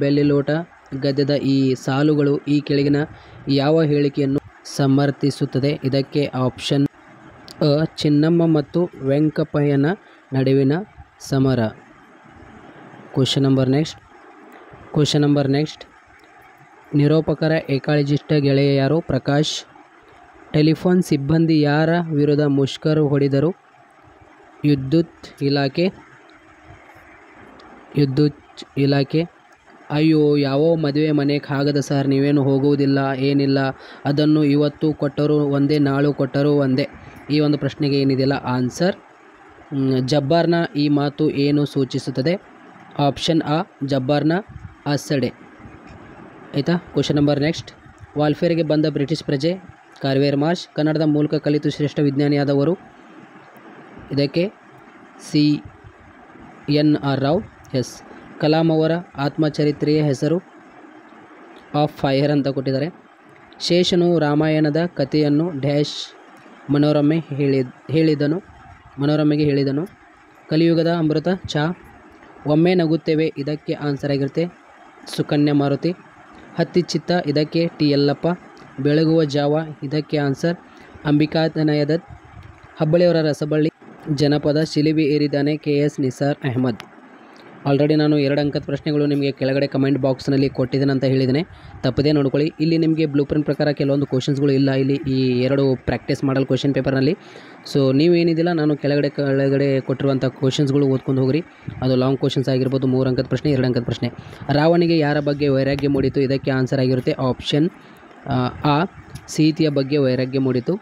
ಬೆಳ್ಳಿಲೋಟ ಗದ್ಯದ ಈ ಸಾಲುಗಳು ಈ ಕೆಳಗಿನ ಯಾವ ಹೇಳಿಕೆಯನ್ನು ಸಮರ್ಥಿಸುತ್ತದೆ? ಇದಕ್ಕೆ ಆಪ್ಷನ್ ಅ ಚಿನ್ನಮ್ಮ ಮತ್ತು ವೆಂಕಪ್ಪಯ್ಯನ ನಡುವಿನ ಸಮರ. ಕ್ವಶನ್ ನಂಬರ್ ನೆಕ್ಸ್ಟ್, ನಿರೂಪಕರ ಏಕಾಳಜಿಷ್ಟ ಗೆಳೆಯ ಯಾರು? ಪ್ರಕಾಶ್. ಟೆಲಿಫೋನ್ ಸಿಬ್ಬಂದಿ ಯಾರ ವಿರುದ್ಧ ಮುಷ್ಕರ ಹೊಡೆದರು? ವಿದ್ಯುತ್ ಇಲಾಖೆ. ಅಯ್ಯೋ, ಯಾವ ಮದುವೆ ಮನೆಗೆ ಆಗದ ಸರ್, ನೀವೇನು ಹೋಗುವುದಿಲ್ಲ ಏನಿಲ್ಲ, ಅದನ್ನು ಇವತ್ತು ಕೊಟ್ಟರು ಒಂದೇ, ನಾಳು ಕೊಟ್ಟರು ಒಂದೇ. ಈ ಒಂದು ಪ್ರಶ್ನೆಗೆ ಏನಿದೆಯಲ್ಲ ಆನ್ಸರ್ ಜಬ್ಬಾರ್ನ ಈ ಮಾತು ಏನು ಸೂಚಿಸುತ್ತದೆ? ಆಪ್ಷನ್ ಆ ಜಬ್ಬಾರ್ನ ಅಸಡೆ. ಆಯಿತಾ. ಕ್ವಶನ್ ನಂಬರ್ ನೆಕ್ಸ್ಟ್, ವಾಲ್ಫೇರ್ಗೆ ಬಂದ ಬ್ರಿಟಿಷ್ ಪ್ರಜೆ? ಕಾರ್ವೇರ್ ಮಾರ್ಷ್. ಕನ್ನಡದ ಮೂಲಕ ಕಲಿತು ಶ್ರೇಷ್ಠ ವಿಜ್ಞಾನಿಯಾದವರು? ಇದಕ್ಕೆ CNR ರಾವ್. ಎಸ್. ಕಲಾಂ ಅವರ ಆತ್ಮಚರಿತ್ರೆಯ ಹೆಸರು? ಆಫ್ ಫೈರ್ ಅಂತ ಕೊಟ್ಟಿದ್ದಾರೆ. ಶೇಷನು ರಾಮಾಯಣದ ಕಥೆಯನ್ನು ಡ್ಯಾಶ್ ಮನೋರಮೆಗೆ ಹೇಳಿದನು. ಕಲಿಯುಗದ ಅಮೃತ ಚಾ. ಒಮ್ಮೆ ನಗುತ್ತೇವೆ, ಇದಕ್ಕೆ ಆನ್ಸರ್ ಆಗಿರುತ್ತೆ ಸುಕನ್ಯಾ ಮಾರುತಿ. ಹತ್ತಿ ಚಿತ್ತ, ಇದಕ್ಕೆ ಟಿ ಯಲ್ಲಪ್ಪ. ಬೆಳಗುವ ಜಾವ, ಇದಕ್ಕೆ ಆನ್ಸರ್ ಅಂಬಿಕಾತನಯ ದತ್. ಹುಬ್ಬಳ್ಳಿಯವರ ರಸಬಳ್ಳಿ ಜನಪದ. ಶಿಲಿಬಿ ಏರಿದ್ದಾನೆ, KS ನಿಸಾರ್ ಅಹಮದ್. ಆಲ್ರೆಡಿ ನಾನು 2 ಅಂಕದ ಪ್ರಶ್ನೆಗಳು ನಿಮಗೆ ಕೆಳಗಡೆ ಕಮೆಂಟ್ ಬಾಕ್ಸ್ನಲ್ಲಿ ಕೊಟ್ಟಿದ್ದೇನೆ ಅಂತ ಹೇಳಿದ್ದೇನೆ, ತಪ್ಪದೇ ನೋಡ್ಕೊಳ್ಳಿ. ಇಲ್ಲಿ ನಿಮಗೆ ಬ್ಲೂ ಪ್ರಿಂಟ್ ಪ್ರಕಾರ ಕೆಲವೊಂದು ಕ್ವಶನ್ಸ್ಗಳು ಇಲ್ಲ ಇಲ್ಲಿ ಈ 2 ಪ್ರಾಕ್ಟೀಸ್ ಮಾಡಲ್ ಕ್ವಶನ್ ಪೇಪರ್ನಲ್ಲಿ. ಸೊ ನೀವೇನಿದಿಲ್ಲ, ನಾನು ಕೆಳಗಡೆ ಕೊಟ್ಟಿರುವಂಥ ಕ್ವಶನ್ಸ್ಗಳು ಓದ್ಕೊಂಡು ಹೋಗ್ರಿ. ಅದು ಲಾಂಗ್ ಕ್ವಶನ್ಸ್ ಆಗಿರ್ಬೋದು. 3 ಅಂಕದ ಪ್ರಶ್ನೆ, 2 ಅಂಕದ ಪ್ರಶ್ನೆ. ರಾವಣಿಗೆ ಯಾರ ಬಗ್ಗೆ ವೈರಾಗ್ಯ ಮೂಡಿತು? ಇದಕ್ಕೆ ಆನ್ಸರ್ ಆಗಿರುತ್ತೆ ಆಪ್ಷನ್ ಆ ಸೀತೆಯ ಬಗ್ಗೆ ವೈರಾಗ್ಯ ಮೂಡಿತು.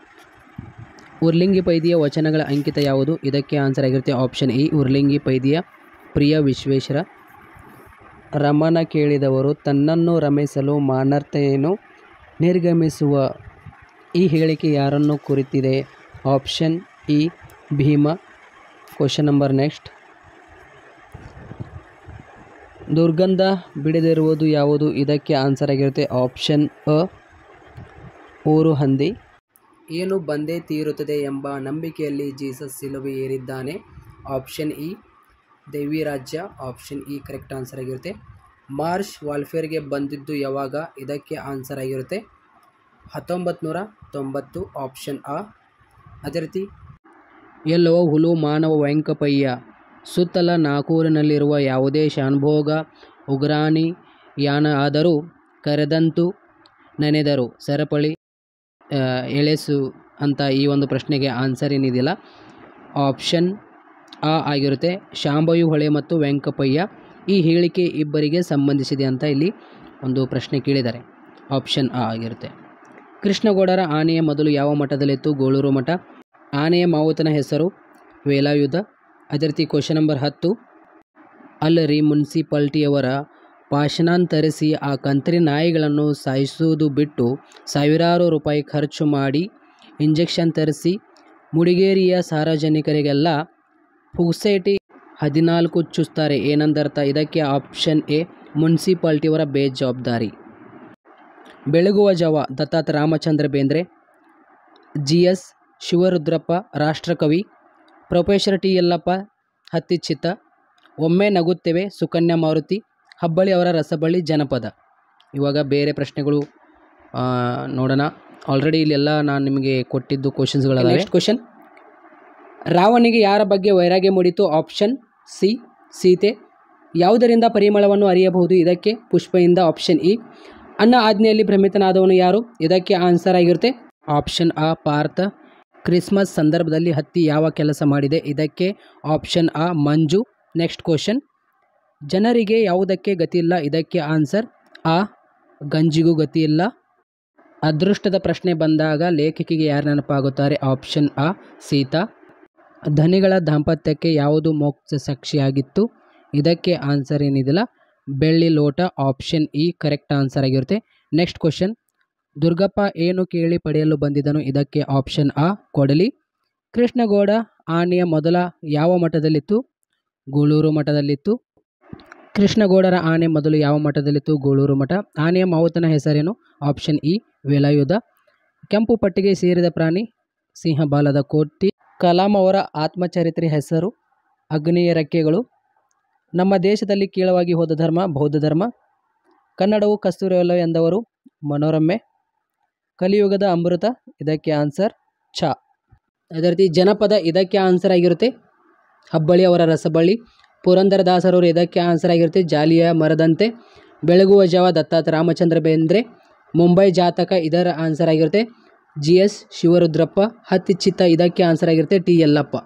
ಉರ್ಲಿಂಗಿ ಪೈದಿಯ ವಚನಗಳ ಅಂಕಿತ ಯಾವುದು? ಇದಕ್ಕೆ ಆನ್ಸರ್ ಆಗಿರುತ್ತೆ ಆಪ್ಷನ್ ಇ ಉರ್ಲಿಂಗಿ ಪೈದಿಯ ಪ್ರಿಯ ವಿಶ್ವೇಶ್ವರ. ರಮನ ಕೇಳಿದವರು ತನ್ನನ್ನು ರಮಿಸಲು ಮಾನರ್ತೆಯನ್ನು ನಿರ್ಗಮಿಸುವ. ಈ ಹೇಳಿಕೆ ಯಾರನ್ನು ಕುರಿತಿದೆ? ಆಪ್ಷನ್ ಇ ಭೀಮ. ಕ್ವಶನ್ ನಂಬರ್ ನೆಕ್ಸ್ಟ್, ದುರ್ಗಂಧ ಬಿಡದಿರುವುದು ಯಾವುದು? ಇದಕ್ಕೆ ಆನ್ಸರ್ ಆಗಿರುತ್ತೆ ಆಪ್ಷನ್ ಅ ಊರು ಹಂದಿ. ಏನು ಬಂದೇ ತೀರುತ್ತದೆ ಎಂಬ ನಂಬಿಕೆಯಲ್ಲಿ ಜೀಸಸ್ ಸಿಲುಬೆ ಏರಿದ್ದಾನೆ? ಆಪ್ಷನ್ ಇ ದೇವಿ ರಾಜ್ಯ. ಆಪ್ಷನ್ ಇ ಕರೆಕ್ಟ್ ಆನ್ಸರ್ ಆಗಿರುತ್ತೆ. ಮಾರ್ಷ್ ವಾಲ್ಫೇರ್ಗೆ ಬಂದಿದ್ದು ಯಾವಾಗ? ಇದಕ್ಕೆ ಆನ್ಸರ್ ಆಗಿರುತ್ತೆ 1990. ಆಪ್ಷನ್ ಆ. ಅದೇ ರೀತಿ ಎಲ್ಲವೋ ಹುಲು ಮಾನವ ವೆಂಕಪ್ಪಯ್ಯ ಸುತ್ತಲ ನಾಕೂರಿನಲ್ಲಿರುವ ಯಾವುದೇ ಶಾನುಭೋಗ ಉಗ್ರಾಣಿ ಯಾನ ಆದರೂ ಕರೆದಂತು ನೆನೆದರು ಸರಪಳಿ ಎಳೆಸು ಅಂತ. ಈ ಒಂದು ಪ್ರಶ್ನೆಗೆ ಆನ್ಸರ್ ಏನಿದೆಯಲ್ಲ ಆಪ್ಷನ್ ಆ ಆಗಿರುತ್ತೆ. ಶಾಂಭವಿ ಹೊಳೆ ಮತ್ತು ವೆಂಕಪ್ಪಯ್ಯ ಈ ಹೇಳಿಕೆ ಇಬ್ಬರಿಗೆ ಸಂಬಂಧಿಸಿದೆ ಅಂತ ಇಲ್ಲಿ ಒಂದು ಪ್ರಶ್ನೆ ಕೇಳಿದ್ದಾರೆ. ಆಪ್ಷನ್ ಆ ಆಗಿರುತ್ತೆ. ಕೃಷ್ಣಗೌಡರ ಆನೆಯ ಮೊದಲು ಯಾವ ಮಠದಲ್ಲಿತ್ತು? ಗೋಳೂರು ಮಠ. ಆನೆಯ ಮಾವುತನ ಹೆಸರು ವೇಲಾಯುಧ. ಅದೇ ರೀತಿ ಕ್ವಶನ್ ನಂಬರ್ 10. ಅಲ್ಲರಿ ಮುನ್ಸಿಪಾಲ್ಟಿಯವರ ಭಾಷಣಾಂತರಿಸಿ ಆ ಕಂತ್ರಿ ನಾಯಿಗಳನ್ನು ಸಾಯಿಸುವುದು ಬಿಟ್ಟು ಸಾವಿರಾರು ರೂಪಾಯಿ ಖರ್ಚು ಮಾಡಿ ಇಂಜೆಕ್ಷನ್ ತರಿಸಿ ಮುಡಿಗೇರಿಯ ಸಾರ್ವಜನಿಕರಿಗೆಲ್ಲ ಪುಕ್ಸೇಟಿ 14 ಚುಚ್ತಾರೆ ಏನಂದರ್ಥ? ಇದಕ್ಕೆ ಆಪ್ಷನ್ ಎ ಮುನ್ಸಿಪಾಲ್ಟಿಯವರ ಬೇಜವಾಬ್ದಾರಿ. ಬೆಳಗುವ ಜಾವ ದತ್ತಾತ್ರೇಯ ರಾಮಚಂದ್ರ ಬೇಂದ್ರೆ. GS ಶಿವರುದ್ರಪ್ಪ ರಾಷ್ಟ್ರಕವಿ. ಪ್ರೊಫೆಸರ್ ಟಿ ಯಲ್ಲಪ್ಪ ಹತ್ತಿಚಿತ್ತ. ಒಮ್ಮೆ ನಗುತ್ತೇವೆ ಸುಕನ್ಯಾ ಮಾರುತಿ. ಹಬ್ಬಳ್ಳಿ ಅವರ ರಸಬಳ್ಳಿ ಜನಪದ. ಇವಾಗ ಬೇರೆ ಪ್ರಶ್ನೆಗಳು ನೋಡೋಣ. ಆಲ್ರೆಡಿ ಇಲ್ಲೆಲ್ಲ ನಾನು ನಿಮಗೆ ಕೊಟ್ಟಿದ್ದು ಕ್ವಶನ್ಸ್ಗಳಲ್ಲ. ನೆಕ್ಸ್ಟ್ ಕ್ವಶನ್, ರಾವಣಿಗೆ ಯಾರ ಬಗ್ಗೆ ವೈರಾಗ್ಯ ಮೂಡಿತು? Option C Sita. ಯಾವುದರಿಂದ ಪರಿಮಳವನ್ನು ಅರಿಯಬಹುದು? ಇದಕ್ಕೆ ಪುಷ್ಪದಿಂದ. Option E. ಅನ್ನ ಆಜ್ಞೆಯಲ್ಲಿ ಭ್ರಮಿತನಾದವನು ಯಾರು? ಇದಕ್ಕೆ ಆನ್ಸರ್ ಆಗಿರುತ್ತೆ ಆಪ್ಷನ್ ಆ ಪಾರ್ಥ. ಕ್ರಿಸ್ಮಸ್ ಸಂದರ್ಭದಲ್ಲಿ ಹತ್ತಿ ಯಾವ ಕೆಲಸ ಮಾಡಿದೆ? ಇದಕ್ಕೆ ಆಪ್ಷನ್ ಆ ಮಂಜು. ನೆಕ್ಸ್ಟ್ ಕ್ವಶನ್, ಜನರಿಗೆ ಯಾವುದಕ್ಕೆ ಗತಿಯಿಲ್ಲ? ಇದಕ್ಕೆ ಆನ್ಸರ್ ಆ ಗಂಜಿಗೂ ಗತಿಯಿಲ್ಲ. ಅದೃಷ್ಟದ ಪ್ರಶ್ನೆ ಬಂದಾಗ ಲೇಖಕಿಗೆ ಯಾರು ನೆನಪಾಗುತ್ತಾರೆ? ಆಪ್ಷನ್ ಆ ಸೀತಾ. ಧನಿಗಳ ದಾಂಪತ್ಯಕ್ಕೆ ಯಾವುದು ಮೋಕ್ಷ ಸಾಕ್ಷಿಯಾಗಿತ್ತು? ಇದಕ್ಕೆ ಆನ್ಸರ್ ಏನಿದಿಲ್ಲ ಬೆಳ್ಳಿ ಲೋಟ. ಆಪ್ಷನ್ ಇ ಕರೆಕ್ಟ್ ಆನ್ಸರ್ ಆಗಿರುತ್ತೆ. ನೆಕ್ಸ್ಟ್ ಕ್ವಶನ್, ದುರ್ಗಪ್ಪ ಏನು ಕೇಳಿ ಪಡೆಯಲು ಬಂದಿದ್ದನು? ಇದಕ್ಕೆ ಆಪ್ಷನ್ ಆ ಕೊಡಲಿ. ಕೃಷ್ಣಗೌಡ ಆನೆಯ ಮೊದಲ ಯಾವ ಮಠದಲ್ಲಿತ್ತು? ಗೋಳೂರು ಮಠದಲ್ಲಿತ್ತು. ಕೃಷ್ಣಗೌಡರ ಆನೆ ಮೊದಲು ಯಾವ ಮಠದಲ್ಲಿತ್ತು? ಗೋಳೂರು ಮಠ. ಆನೆಯ ಮಾವುತನ ಹೆಸರೇನು? Option E Velayudha. ಕೆಂಪು ಪಟ್ಟಿಗೆ ಸೇರಿದ ಪ್ರಾಣಿ ಸಿಂಹಬಾಲದ ಕೋಟಿ. ಕಲಾಂ ಅವರ ಆತ್ಮಚರಿತ್ರೆ ಹೆಸರು ಅಗ್ನಿಯ ರೆಕ್ಕೆಗಳು. ನಮ್ಮ ದೇಶದಲ್ಲಿ ಕೀಳವಾಗಿ ಹೋದ ಧರ್ಮ ಬೌದ್ಧ ಧರ್ಮ. ಕನ್ನಡವು ಕಸ್ತೂರಿಯಲ್ಲ ಎಂದವರು ಮನೋರಮೆ. ಕಲಿಯುಗದ ಅಮೃತ. ಇದಕ್ಕೆ ಆನ್ಸರ್ ಚ. ಅದೇ ರೀತಿ ಜನಪದ ಇದಕ್ಕೆ ಆನ್ಸರ್ ಆಗಿರುತ್ತೆ ಹಬ್ಬಳ್ಳಿ ಅವರ ರಸಬಳ್ಳಿ. ಪುರಂದರದಾಸರವರು ಇದಕ್ಕೆ ಆನ್ಸರ್ ಆಗಿರುತ್ತೆ ಜಾಲಿಯ ಮರದಂತೆ. ಬೆಳಗುವ ಜಾವ ದತ್ತಾತ್ರೇಯ ರಾಮಚಂದ್ರ ಬೇಂದ್ರೆ. ಮುಂಬೈ ಜಾತಕ ಇದರ ಆನ್ಸರ್ ಆಗಿರುತ್ತೆ GS ಶಿವರುದ್ರಪ್ಪ. ಹತ್ತಿಚಿತ್ತ ಇದಕ್ಕೆ ಆನ್ಸರ್ ಆಗಿರುತ್ತೆ ಟಿ ಯಲ್ಲಪ್ಪ.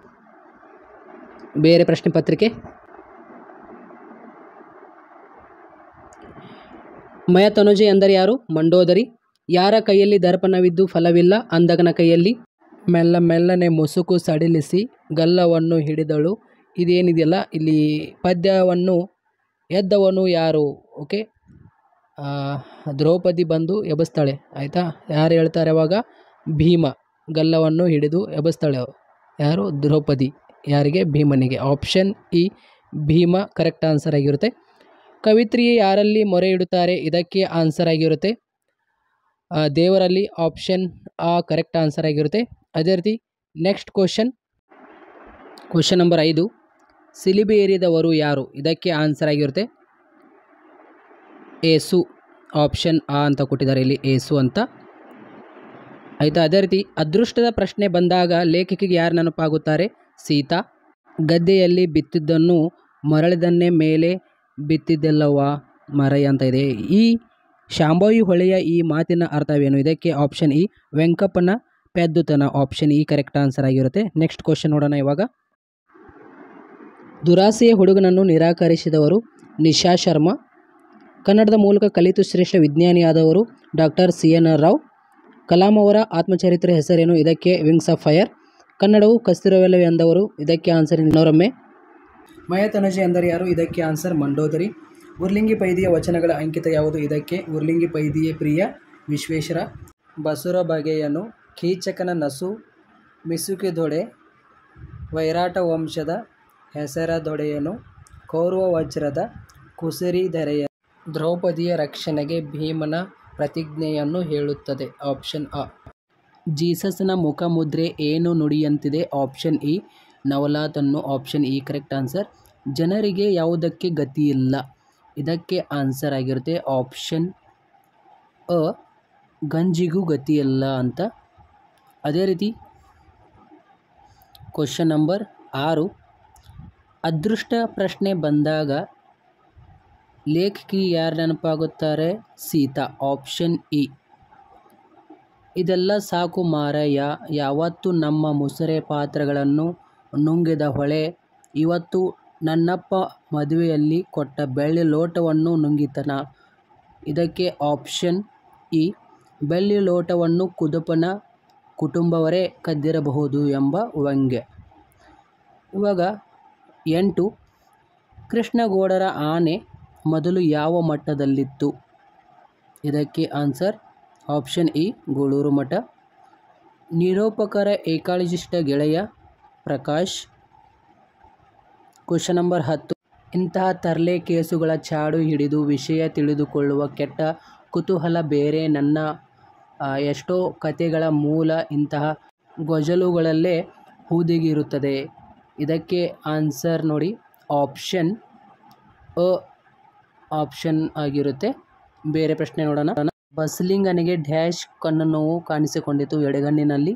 ಬೇರೆ ಪ್ರಶ್ನೆ ಪತ್ರಿಕೆ, ಮಯ ತನುಜೆ ಎಂದರೆ ಯಾರು? ಮಂಡೋದರಿ. ಯಾರ ಕೈಯಲ್ಲಿ ದರ್ಪಣವಿದ್ದು ಫಲವಿಲ್ಲ? ಅಂಧಕನ ಕೈಯಲ್ಲಿ. ಮೆಲ್ಲ ಮೆಲ್ಲನೆ ಮುಸುಕು ಸಡಿಲಿಸಿ ಗಲ್ಲವನ್ನು ಹಿಡಿದಳು. ಇದೇನಿದೆಯಲ್ಲ ಇಲ್ಲಿ ಪದ್ಯವನ್ನು ಎದ್ದವನು ಯಾರು? ಓಕೆ, ದ್ರೌಪದಿ ಬಂದು ಎಬ್ಬಿಸ್ತಾಳೆ ಆಯಿತಾ. ಯಾರು ಹೇಳ್ತಾರೆ ಅವಾಗ? ಭೀಮ ಗಲ್ಲವನ್ನು ಹಿಡಿದು ಎಬ್ಬಿಸ್ತಾಳೆ. ಯಾರು? ದ್ರೌಪದಿ. ಯಾರಿಗೆ? ಭೀಮನಿಗೆ. ಆಪ್ಷನ್ ಇ ಭೀಮ ಕರೆಕ್ಟ್ ಆನ್ಸರ್ ಆಗಿರುತ್ತೆ. ಕವಿತ್ರಿ ಯಾರಲ್ಲಿ ಮೊರೆ ಇಡುತ್ತಾರೆ? ಇದಕ್ಕೆ ಆನ್ಸರ್ ಆಗಿರುತ್ತೆ ದೇವರಲ್ಲಿ. ಆಪ್ಷನ್ ಆ ಕರೆಕ್ಟ್ ಆನ್ಸರ್ ಆಗಿರುತ್ತೆ. ಅದೇ ರೀತಿ ನೆಕ್ಸ್ಟ್ ಕ್ವಶನ್ ನಂಬರ್ 5, ಸಿಲಿಬೆ ಏರಿದವರು ಯಾರು? ಇದಕ್ಕೆ ಆನ್ಸರ್ ಆಗಿರುತ್ತೆ ಏಸು. ಆಪ್ಷನ್ ಆ ಅಂತ ಕೊಟ್ಟಿದ್ದಾರೆ ಇಲ್ಲಿ, ಏಸು ಅಂತ ಆಯಿತಾ. ಅದೇ ರೀತಿ ಅದೃಷ್ಟದ ಪ್ರಶ್ನೆ ಬಂದಾಗ ಲೇಖಕಿಗೆ ಯಾರು ನೆನಪಾಗುತ್ತಾರೆ? ಸೀತಾ. ಗದ್ದೆಯಲ್ಲಿ ಬಿತ್ತಿದ್ದನ್ನು ಮರಳಿದನ್ನೇ ಮೇಲೆ ಬಿತ್ತಿದ್ದೆಲ್ಲವಾ ಮರೈ ಅಂತ ಇದೆ. ಈ ಶಾಂಭವಿ ಹೊಳೆಯ ಈ ಮಾತಿನ ಅರ್ಥವೇನು? ಇದಕ್ಕೆ ಆಪ್ಷನ್ ಇ ವೆಂಕಪ್ಪನ ಪೆದ್ದುತನ. ಆಪ್ಷನ್ ಇ ಕರೆಕ್ಟ್ ಆನ್ಸರ್ ಆಗಿರುತ್ತೆ. ನೆಕ್ಸ್ಟ್ ಕ್ವಶನ್ ನೋಡೋಣ ಇವಾಗ. ದುರಾಸೆಯ ಹುಡುಗನನ್ನು ನಿರಾಕರಿಸಿದವರು ನಿಶಾ ಶರ್ಮಾ. ಕನ್ನಡದ ಮೂಲಕ ಕಲಿತು ಶ್ರೇಷ್ಠ ವಿಜ್ಞಾನಿಯಾದವರು ಡಾಕ್ಟರ್ CN ರಾವ್. ಕಲಾಂ ಅವರ ಆತ್ಮಚರಿತ್ರೆ ಹೆಸರೇನು? ಇದಕ್ಕೆ ವಿಂಗ್ಸ್ ಆಫ್ ಫೈರ್. ಕನ್ನಡವು ಕಸ್ತೂರಿಯಲ್ಲವೇ ಎಂದವರು? ಇದಕ್ಕೆ ಆನ್ಸರ್ ಮನೋರಮೆ. ಮಯ ತನುಜೆ ಎಂದರೆ ಯಾರು? ಇದಕ್ಕೆ ಆನ್ಸರ್ ಮಂಡೋದರಿ. ಉರ್ಲಿಂಗಿ ಪೈದಿಯ ವಚನಗಳ ಅಂಕಿತ ಯಾವುದು? ಇದಕ್ಕೆ ಉರ್ಲಿಂಗಿ ಪೈದಿಯೇ ಪ್ರಿಯ ವಿಶ್ವೇಶ್ವರ. ಬಸುರ ಬಗೆಯನು ಕೀಚಕನ ನಸು ಮಿಸುಕಿದೊಡೆ ವೈರಾಟ ವಂಶದ ಹೆಸರದೊಡೆಯನು ಕೌರವ ವಜ್ರದ ಕುಸರಿಧರೆಯ. ದ್ರೌಪದಿಯ ರಕ್ಷಣೆಗೆ ಭೀಮನ ಪ್ರತಿಜ್ಞೆಯನ್ನು ಹೇಳುತ್ತದೆ. ಆಪ್ಷನ್ ಆ. ಜೀಸಸ್ನ ಮುಖಮುದ್ರೆ ಏನು ನುಡಿಯಂತಿದೆ? ಆಪ್ಷನ್ ಇ ನವಲಾತನ್ನು. ಆಪ್ಷನ್ ಇ ಕರೆಕ್ಟ್ ಆನ್ಸರ್. ಜನರಿಗೆ ಯಾವುದಕ್ಕೆ ಗತಿಯಿಲ್ಲ? ಇದಕ್ಕೆ ಆನ್ಸರ್ ಆಗಿರುತ್ತೆ ಆಪ್ಷನ್ ಅ ಗಂಜಿಗೂ ಗತಿಯಿಲ್ಲ ಅಂತ. ಅದೇ ರೀತಿ ಕ್ವಶನ್ ನಂಬರ್ 6, ಅದೃಷ್ಟ ಪ್ರಶ್ನೆ ಬಂದಾಗ ಲೇಖಕಿ ಯಾರು ನೆನಪಾಗುತ್ತಾರೆ? ಸೀತಾ. Option E. ಇದೆಲ್ಲ ಸಾಕು ಮಾರಯ್ಯ, ಯಾವತ್ತು ನಮ್ಮ ಮುಸುರೆ ಪಾತ್ರಗಳನ್ನು ನುಂಗಿದ ಹೊಳೆ, ಇವತ್ತು ನನ್ನಪ್ಪ ಮದುವೆಯಲ್ಲಿ ಕೊಟ್ಟ ಬೆಳ್ಳಿ ಲೋಟವನ್ನು ನುಂಗಿತನ. ಇದಕ್ಕೆ ಆಪ್ಷನ್ ಇ ಬೆಳ್ಳಿ ಲೋಟವನ್ನು ಕುದುಪನ ಕುಟುಂಬವರೇ ಕದ್ದಿರಬಹುದು ಎಂಬ ವ್ಯಂಗ್ಯ. ಇವಾಗ 8 ಕೃಷ್ಣಗೌಡರ ಆನೆ ಮೊದಲು ಯಾವ ಮಠದಲ್ಲಿತ್ತು? ಇದಕ್ಕೆ ಆನ್ಸರ್ ಆಪ್ಷನ್ ಇ ಗೂಳೂರು ಮಠ. ನಿರೂಪಕರ ಏಕಾಲಜಿಸ್ಟ್ ಗೆಳೆಯ ಪ್ರಕಾಶ್. Question number 10. ಇಂತಹ ತರಲೆ ಕೇಸುಗಳ ಚಾಡು ಹಿಡಿದು ವಿಷಯ ತಿಳಿದುಕೊಳ್ಳುವ ಕೆಟ್ಟ ಕುತೂಹಲ ಬೇರೆ ನನ್ನ ಎಷ್ಟೋ ಕತೆಗಳ ಮೂಲ ಇಂತಹ ಗೊಜಲುಗಳಲ್ಲೇ ಹುದುಗಿರುತ್ತದೆ. ಇದಕ್ಕೆ ಆನ್ಸರ್ ನೋಡಿ ಆಪ್ಷನ್ ಅ ಆಪ್ಷನ್ ಆಗಿರುತ್ತೆ. ಬೇರೆ ಪ್ರಶ್ನೆ ನೋಡೋಣ. ಬಸಲಿಂಗನಿಗೆ ಡ್ಯಾಶ್ ಕಣ್ಣು ನೋವು ಕಾಣಿಸಿಕೊಂಡಿತು ಎಡಗಣ್ಣಿನಲ್ಲಿ.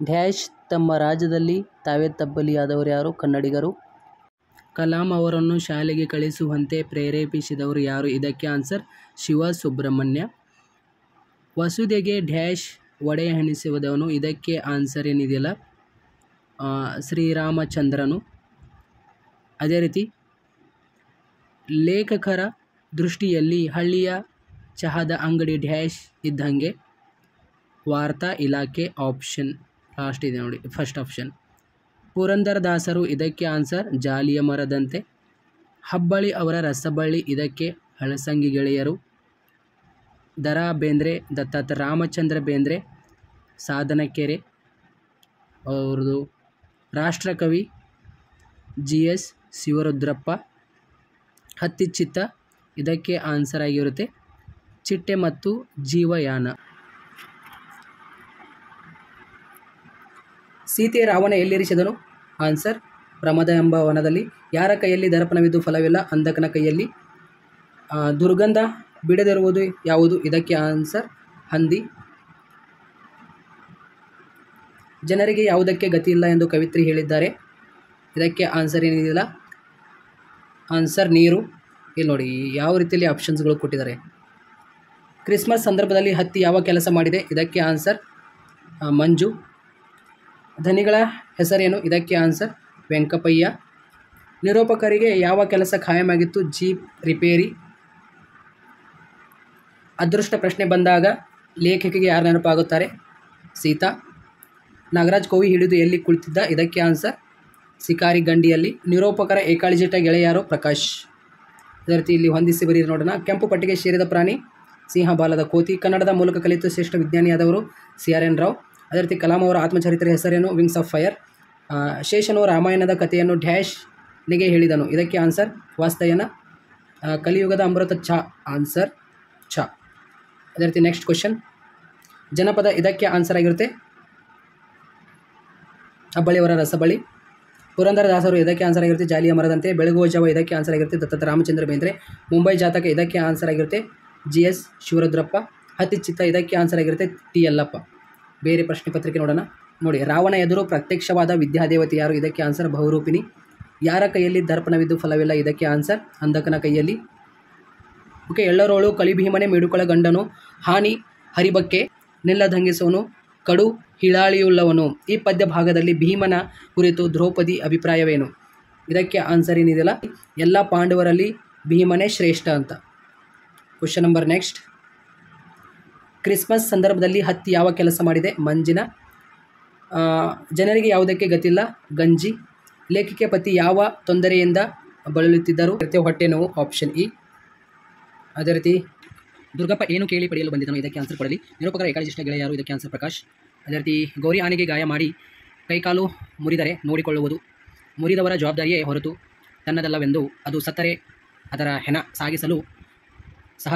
ಡ್ಯಾಶ್ ತಮ್ಮ ರಾಜ್ಯದಲ್ಲಿ ತಾವೇ ತಬ್ಬಲಿಯಾದವರು ಯಾರು? ಕನ್ನಡಿಗರು. ಕಲಾಂ ಅವರನ್ನು ಶಾಲೆಗೆ ಕಳಿಸುವಂತೆ ಪ್ರೇರೇಪಿಸಿದವರು ಯಾರು? ಇದಕ್ಕೆ ಆನ್ಸರ್ ಶಿವಸುಬ್ರಹ್ಮಣ್ಯ. ವಸುದೆಗೆ ಡ್ಯಾಶ್ ಒಡೆ ಹಣಿಸುವುದವನು? ಇದಕ್ಕೆ ಆನ್ಸರ್ ಏನಿದೆಯಲ್ಲ ಶ್ರೀರಾಮಚಂದ್ರನು. ಅದೇ ರೀತಿ ಲೇಖಕರ ದೃಷ್ಟಿಯಲ್ಲಿ ಹಳ್ಳಿಯ ಚಹಾದ ಅಂಗಡಿ ಡ್ಯಾಶ್ ಇದ್ದಂಗೆ. ವಾರ್ತಾ ಇಲಾಖೆ ಆಪ್ಷನ್ ಲಾಸ್ಟ್ ಇದೆ ನೋಡಿ, ಫಸ್ಟ್ ಆಪ್ಷನ್. ಪುರಂದರದಾಸರು? ಇದಕ್ಕೆ ಆನ್ಸರ್ ಜಾಲಿಯ ಮರದಂತೆ. ಹಬ್ಬಳ್ಳಿ ಅವರ ರಸಬಳ್ಳಿ? ಇದಕ್ಕೆ ಹಳಸಂಗಿ ಗೆಳೆಯರು. ದರಾ ಬೇಂದ್ರೆ ದತ್ತಾತ್ರೇಯ ರಾಮಚಂದ್ರ ಬೇಂದ್ರೆ ಸಾಧನಕೆರೆ ಅವ್ರದ್ದು. ರಾಷ್ಟ್ರಕವಿ GS ಶಿವರುದ್ರಪ್ಪ. ಹತ್ತಿಚಿತ್ತ? ಇದಕ್ಕೆ ಆನ್ಸರ್ ಆಗಿರುತ್ತೆ ಚಿಟ್ಟೆ ಮತ್ತು ಜೀವಯಾನ. ಸೀತೆ ರಾವಣ ಎಲ್ಲಿರಿಸಿದನು? ಆನ್ಸರ್ ಪ್ರಮದ ಎಂಬ ವನದಲ್ಲಿ. ಯಾರ ಕೈಯಲ್ಲಿ ದರ್ಪಣವಿದ್ದು ಫಲವಿಲ್ಲ? ಅಂಧಕನ ಕೈಯಲ್ಲಿ. ದುರ್ಗಂಧ ಬಿಡದಿರುವುದು ಯಾವುದು? ಇದಕ್ಕೆ ಆನ್ಸರ್ ಹಂದಿ. ಜನರಿಗೆ ಯಾವುದಕ್ಕೆ ಗತಿ ಇಲ್ಲ ಎಂದು ಕವಿತ್ರಿ ಹೇಳಿದ್ದಾರೆ? ಇದಕ್ಕೆ ಆನ್ಸರ್ ಏನಿದೆಯಲ್ಲ ಆನ್ಸರ್ ನೀರು. ಇಲ್ಲಿ ನೋಡಿ ಯಾವ ರೀತಿಯಲ್ಲಿ ಆಪ್ಷನ್ಸ್ಗಳು ಕೊಟ್ಟಿದ್ದಾರೆ. ಕ್ರಿಸ್ಮಸ್ ಸಂದರ್ಭದಲ್ಲಿ ಹತ್ತಿ ಯಾವ ಕೆಲಸ ಮಾಡಿದೆ? ಇದಕ್ಕೆ ಆನ್ಸರ್ ಮಂಜು. ಧನಿಗಳ ಹೆಸರೇನು? ಇದಕ್ಕೆ ಆನ್ಸರ್ ವೆಂಕಪಯ್ಯ. ನಿರೂಪಕರಿಗೆ ಯಾವ ಕೆಲಸ ಖಾಯಮಾಗಿತ್ತು? Jeep repair. ಅದೃಷ್ಟ ಪ್ರಶ್ನೆ ಬಂದಾಗ ಲೇಖಕಿಗೆ ಯಾರು ನೆನಪಾಗುತ್ತಾರೆ? ಸೀತಾ. ನಾಗರಾಜ್ ಕೋವಿ ಹಿಡಿದು ಎಲ್ಲಿ ಕುಳಿತಿದ್ದ? ಇದಕ್ಕೆ ಆನ್ಸರ್ ಶಿಕಾರಿ ಗಂಡಿಯಲ್ಲಿ. ನಿರೂಪಕರ ಏಕಾಲಜಿಸ್ಟ್ ಗೆಳೆಯರು? ಪ್ರಕಾಶ್. ಅದೇ ರೀತಿ ಇಲ್ಲಿ ಹೊಂದಿಸಿ ಬರೀ ನೋಡೋಣ. ಕೆಂಪು ಪಟ್ಟಿಗೆ ಸೇರಿದ ಪ್ರಾಣಿ? ಸಿಂಹ ಬಾಲದ ಕೋತಿ. ಕನ್ನಡದ ಮೂಲಕ ಕಲಿತು ಶ್ರೇಷ್ಠ ವಿಜ್ಞಾನಿಯಾದವರು? CRN ರಾವ್. ಅದೇ ರೀತಿ ಕಲಾಂ ಅವರ ಆತ್ಮಚರಿತ್ರೆ ಹೆಸರೇನು? Wings of fire. ಶೇಷನು ರಾಮಾಯಣದ ಕಥೆಯನ್ನು ಡ್ಯಾಶ್ನಿಗೆ ಹೇಳಿದನು? ಇದಕ್ಕೆ ಆನ್ಸರ್ ವಾಸ್ತಯನ. ಕಲಿಯುಗದ ಅಮೃತ ಚ? ಆನ್ಸರ್ ಚ. ಅದೇ ರೀತಿ ನೆಕ್ಸ್ಟ್ ಕ್ವಶನ್. ಜನಪದ? ಇದಕ್ಕೆ ಆನ್ಸರ್ ಆಗಿರುತ್ತೆ ಹಬ್ಬಳ್ಳಿಯವರ ರಸಬಳ್ಳಿ. ಪುರಂದರದಾಸರು? ಇದಕ್ಕೆ ಆನ್ಸರ್ ಆಗಿರುತ್ತೆ ಜಾಲಿಯ ಮರದಂತೆ. ಬೆಳಗುವ ಜಾವ? ಇದಕ್ಕೆ ಆನ್ಸರ್ ಆಗಿರುತ್ತೆ ದತ್ತಾತ್ರೇಯ ರಾಮಚಂದ್ರ ಬೇಂದ್ರೆ. ಮುಂಬೈ ಜಾತಕ? ಇದಕ್ಕೆ ಆನ್ಸರ್ ಆಗಿರುತ್ತೆ GS ಶಿವರುದ್ರಪ್ಪ. ಹತ್ತಿಚಿತ್ತ? ಇದಕ್ಕೆ ಆನ್ಸರ್ ಆಗಿರುತ್ತೆ T ಯಲ್ಲಪ್ಪ. ಬೇರೆ ಪ್ರಶ್ನೆ ಪತ್ರಿಕೆ ನೋಡೋಣ. ನೋಡಿ, ರಾವಣ ಎದುರು ಪ್ರತ್ಯಕ್ಷವಾದ ವಿದ್ಯಾದೇವತೆ ಯಾರು? ಇದಕ್ಕೆ ಆನ್ಸರ್ ಬಹುರೂಪಿಣಿ. ಯಾರ ಕೈಯಲ್ಲಿ ದರ್ಪಣವಿದ್ದು ಫಲವಿಲ್ಲ? ಇದಕ್ಕೆ ಆನ್ಸರ್ ಅಂಧಕನ ಕೈಯಲ್ಲಿ. ಓಕೆ. ಎಳ್ಳರೋಳು ಕಳಿಭೀಮನೆ ಮಿಡುಕಳ ಗಂಡನು. ಹಾನಿ ಹರಿಬಕ್ಕೆ ನಿಲ್ಲದಂಗಿಸುವನು. ಕಡು ಹಿಳಾಳಿಯುಳ್ಳವನು. ಈ ಪದ್ಯ ಭಾಗದಲ್ಲಿ ಭೀಮನ ಕುರಿತು ದ್ರೌಪದಿ ಅಭಿಪ್ರಾಯವೇನು? ಇದಕ್ಕೆ ಆನ್ಸರ್ ಏನಿದೆಯಲ್ಲ ಎಲ್ಲ ಪಾಂಡವರಲ್ಲಿ ಭೀಮನೇ ಶ್ರೇಷ್ಠ ಅಂತ. Question number next. ಕ್ರಿಸ್ಮಸ್ ಸಂದರ್ಭದಲ್ಲಿ ಹತ್ತಿ ಯಾವ ಕೆಲಸ ಮಾಡಿದೆ? ಮಂಜಿನ. ಜನರಿಗೆ ಯಾವುದಕ್ಕೆ ಗತಿಲ್ಲ? ಗಂಜಿ. ಲೇಖಕಿಯ ಪತಿ ಯಾವ ತೊಂದರೆಯಿಂದ ಬಳಲುತ್ತಿದ್ದರು? ಹೊಟ್ಟೆ ನೋವು. Option E. ಅದೇ ರೀತಿ ದುರ್ಗಪ್ಪ ಏನು ಕೇಳಿ ಪಡೆಯಲು ಬಂದಿದ್ದನು? ಇದಕ್ಕೆ ಆನ್ಸರ್ ಕೊಡಲಿ. ನಿರೂಪಕರ ಏಕಾಲಜಿಸ್ಟ್ ಗೆಳೆಯರು? ಇದಕ್ಕೆ ಆನ್ಸರ್ ಪ್ರಕಾಶ್. ಅದೇ ರೀತಿ ಗೌರಿ ಆನೆಗೆ ಗಾಯ ಮಾಡಿ ಕೈಕಾಲು ಮುರಿದರೆ ನೋಡಿಕೊಳ್ಳುವುದು ಮುರಿದವರ ಜವಾಬ್ದಾರಿಯೇ ಹೊರತು ತನ್ನದಲ್ಲವೆಂದು, ಅದು ಸತ್ತರೆ ಅದರ ಹೆಣ ಸಾಗಿಸಲು ಸಹ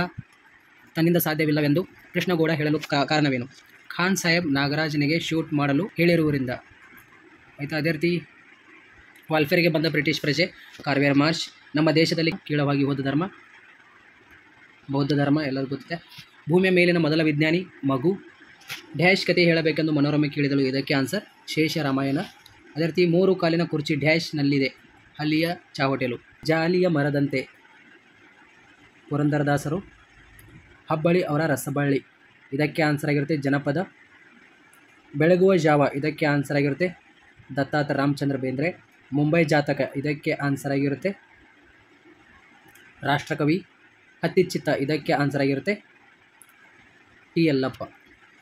ತನ್ನಿಂದ ಸಾಧ್ಯವಿಲ್ಲವೆಂದು ಕೃಷ್ಣಗೌಡ ಹೇಳಲು ಕಾರಣವೇನು? ಖಾನ್ ಸಾಹೇಬ್ ನಾಗರಾಜನಿಗೆ ಶೂಟ್ ಮಾಡಲು ಹೇಳಿರುವುದರಿಂದ. ಆಯಿತಾ. ಅದೇ ರೀತಿ ವಾಲ್ಫೇರಿಗೆ ಬಂದ ಬ್ರಿಟಿಷ್ ಪ್ರಜೆ? ಕಾರ್ವೇರ್ ಮಾರ್ಚ್. ನಮ್ಮ ದೇಶದಲ್ಲಿ ಕೀಳವಾಗಿ ಹೋದ ಧರ್ಮ? ಬೌದ್ಧ ಧರ್ಮ. ಎಲ್ಲರಿಗೂ ಗೊತ್ತಿದೆ. ಭೂಮಿಯ ಮೇಲಿನ ಮೊದಲ ವಿಜ್ಞಾನಿ? ಮಗು. ಡ್ಯಾಶ್ ಕತೆ ಹೇಳಬೇಕೆಂದು ಮನೋರಮೆ ಕೇಳಿದಳು? ಇದಕ್ಕೆ ಆನ್ಸರ್ ಶೇಷ ರಾಮಾಯಣ. ಅದೇ ರೀತಿ 3 ಕಾಲಿನ ಕುರ್ಚಿ ಡ್ಯಾಶ್ನಲ್ಲಿದೆ? ಹಳ್ಳಿಯ ಚಾ ಹೋಟೆಲು. ಜಾಲಿಯ ಮರದಂತೆ? ಪುರಂದರದಾಸರು. ಹಬ್ಬಳ್ಳಿ ಅವರ ರಸಬಳ್ಳಿ? ಇದಕ್ಕೆ ಆನ್ಸರ್ ಆಗಿರುತ್ತೆ ಜನಪದ. ಬೆಳಗುವ ಜಾವ? ಇದಕ್ಕೆ ಆನ್ಸರ್ ಆಗಿರುತ್ತೆ ದತ್ತಾತ್ರೇಯ ರಾಮಚಂದ್ರ ಬೇಂದ್ರೆ. ಮುಂಬೈ ಜಾತಕ? ಇದಕ್ಕೆ ಆನ್ಸರ್ ಆಗಿರುತ್ತೆ ರಾಷ್ಟ್ರಕವಿ. ಹತ್ತಿಚಿತ್ತ? ಇದಕ್ಕೆ ಆನ್ಸರ್ ಆಗಿರುತ್ತೆ ಟಿ ಯಲ್ಲಪ್ಪ.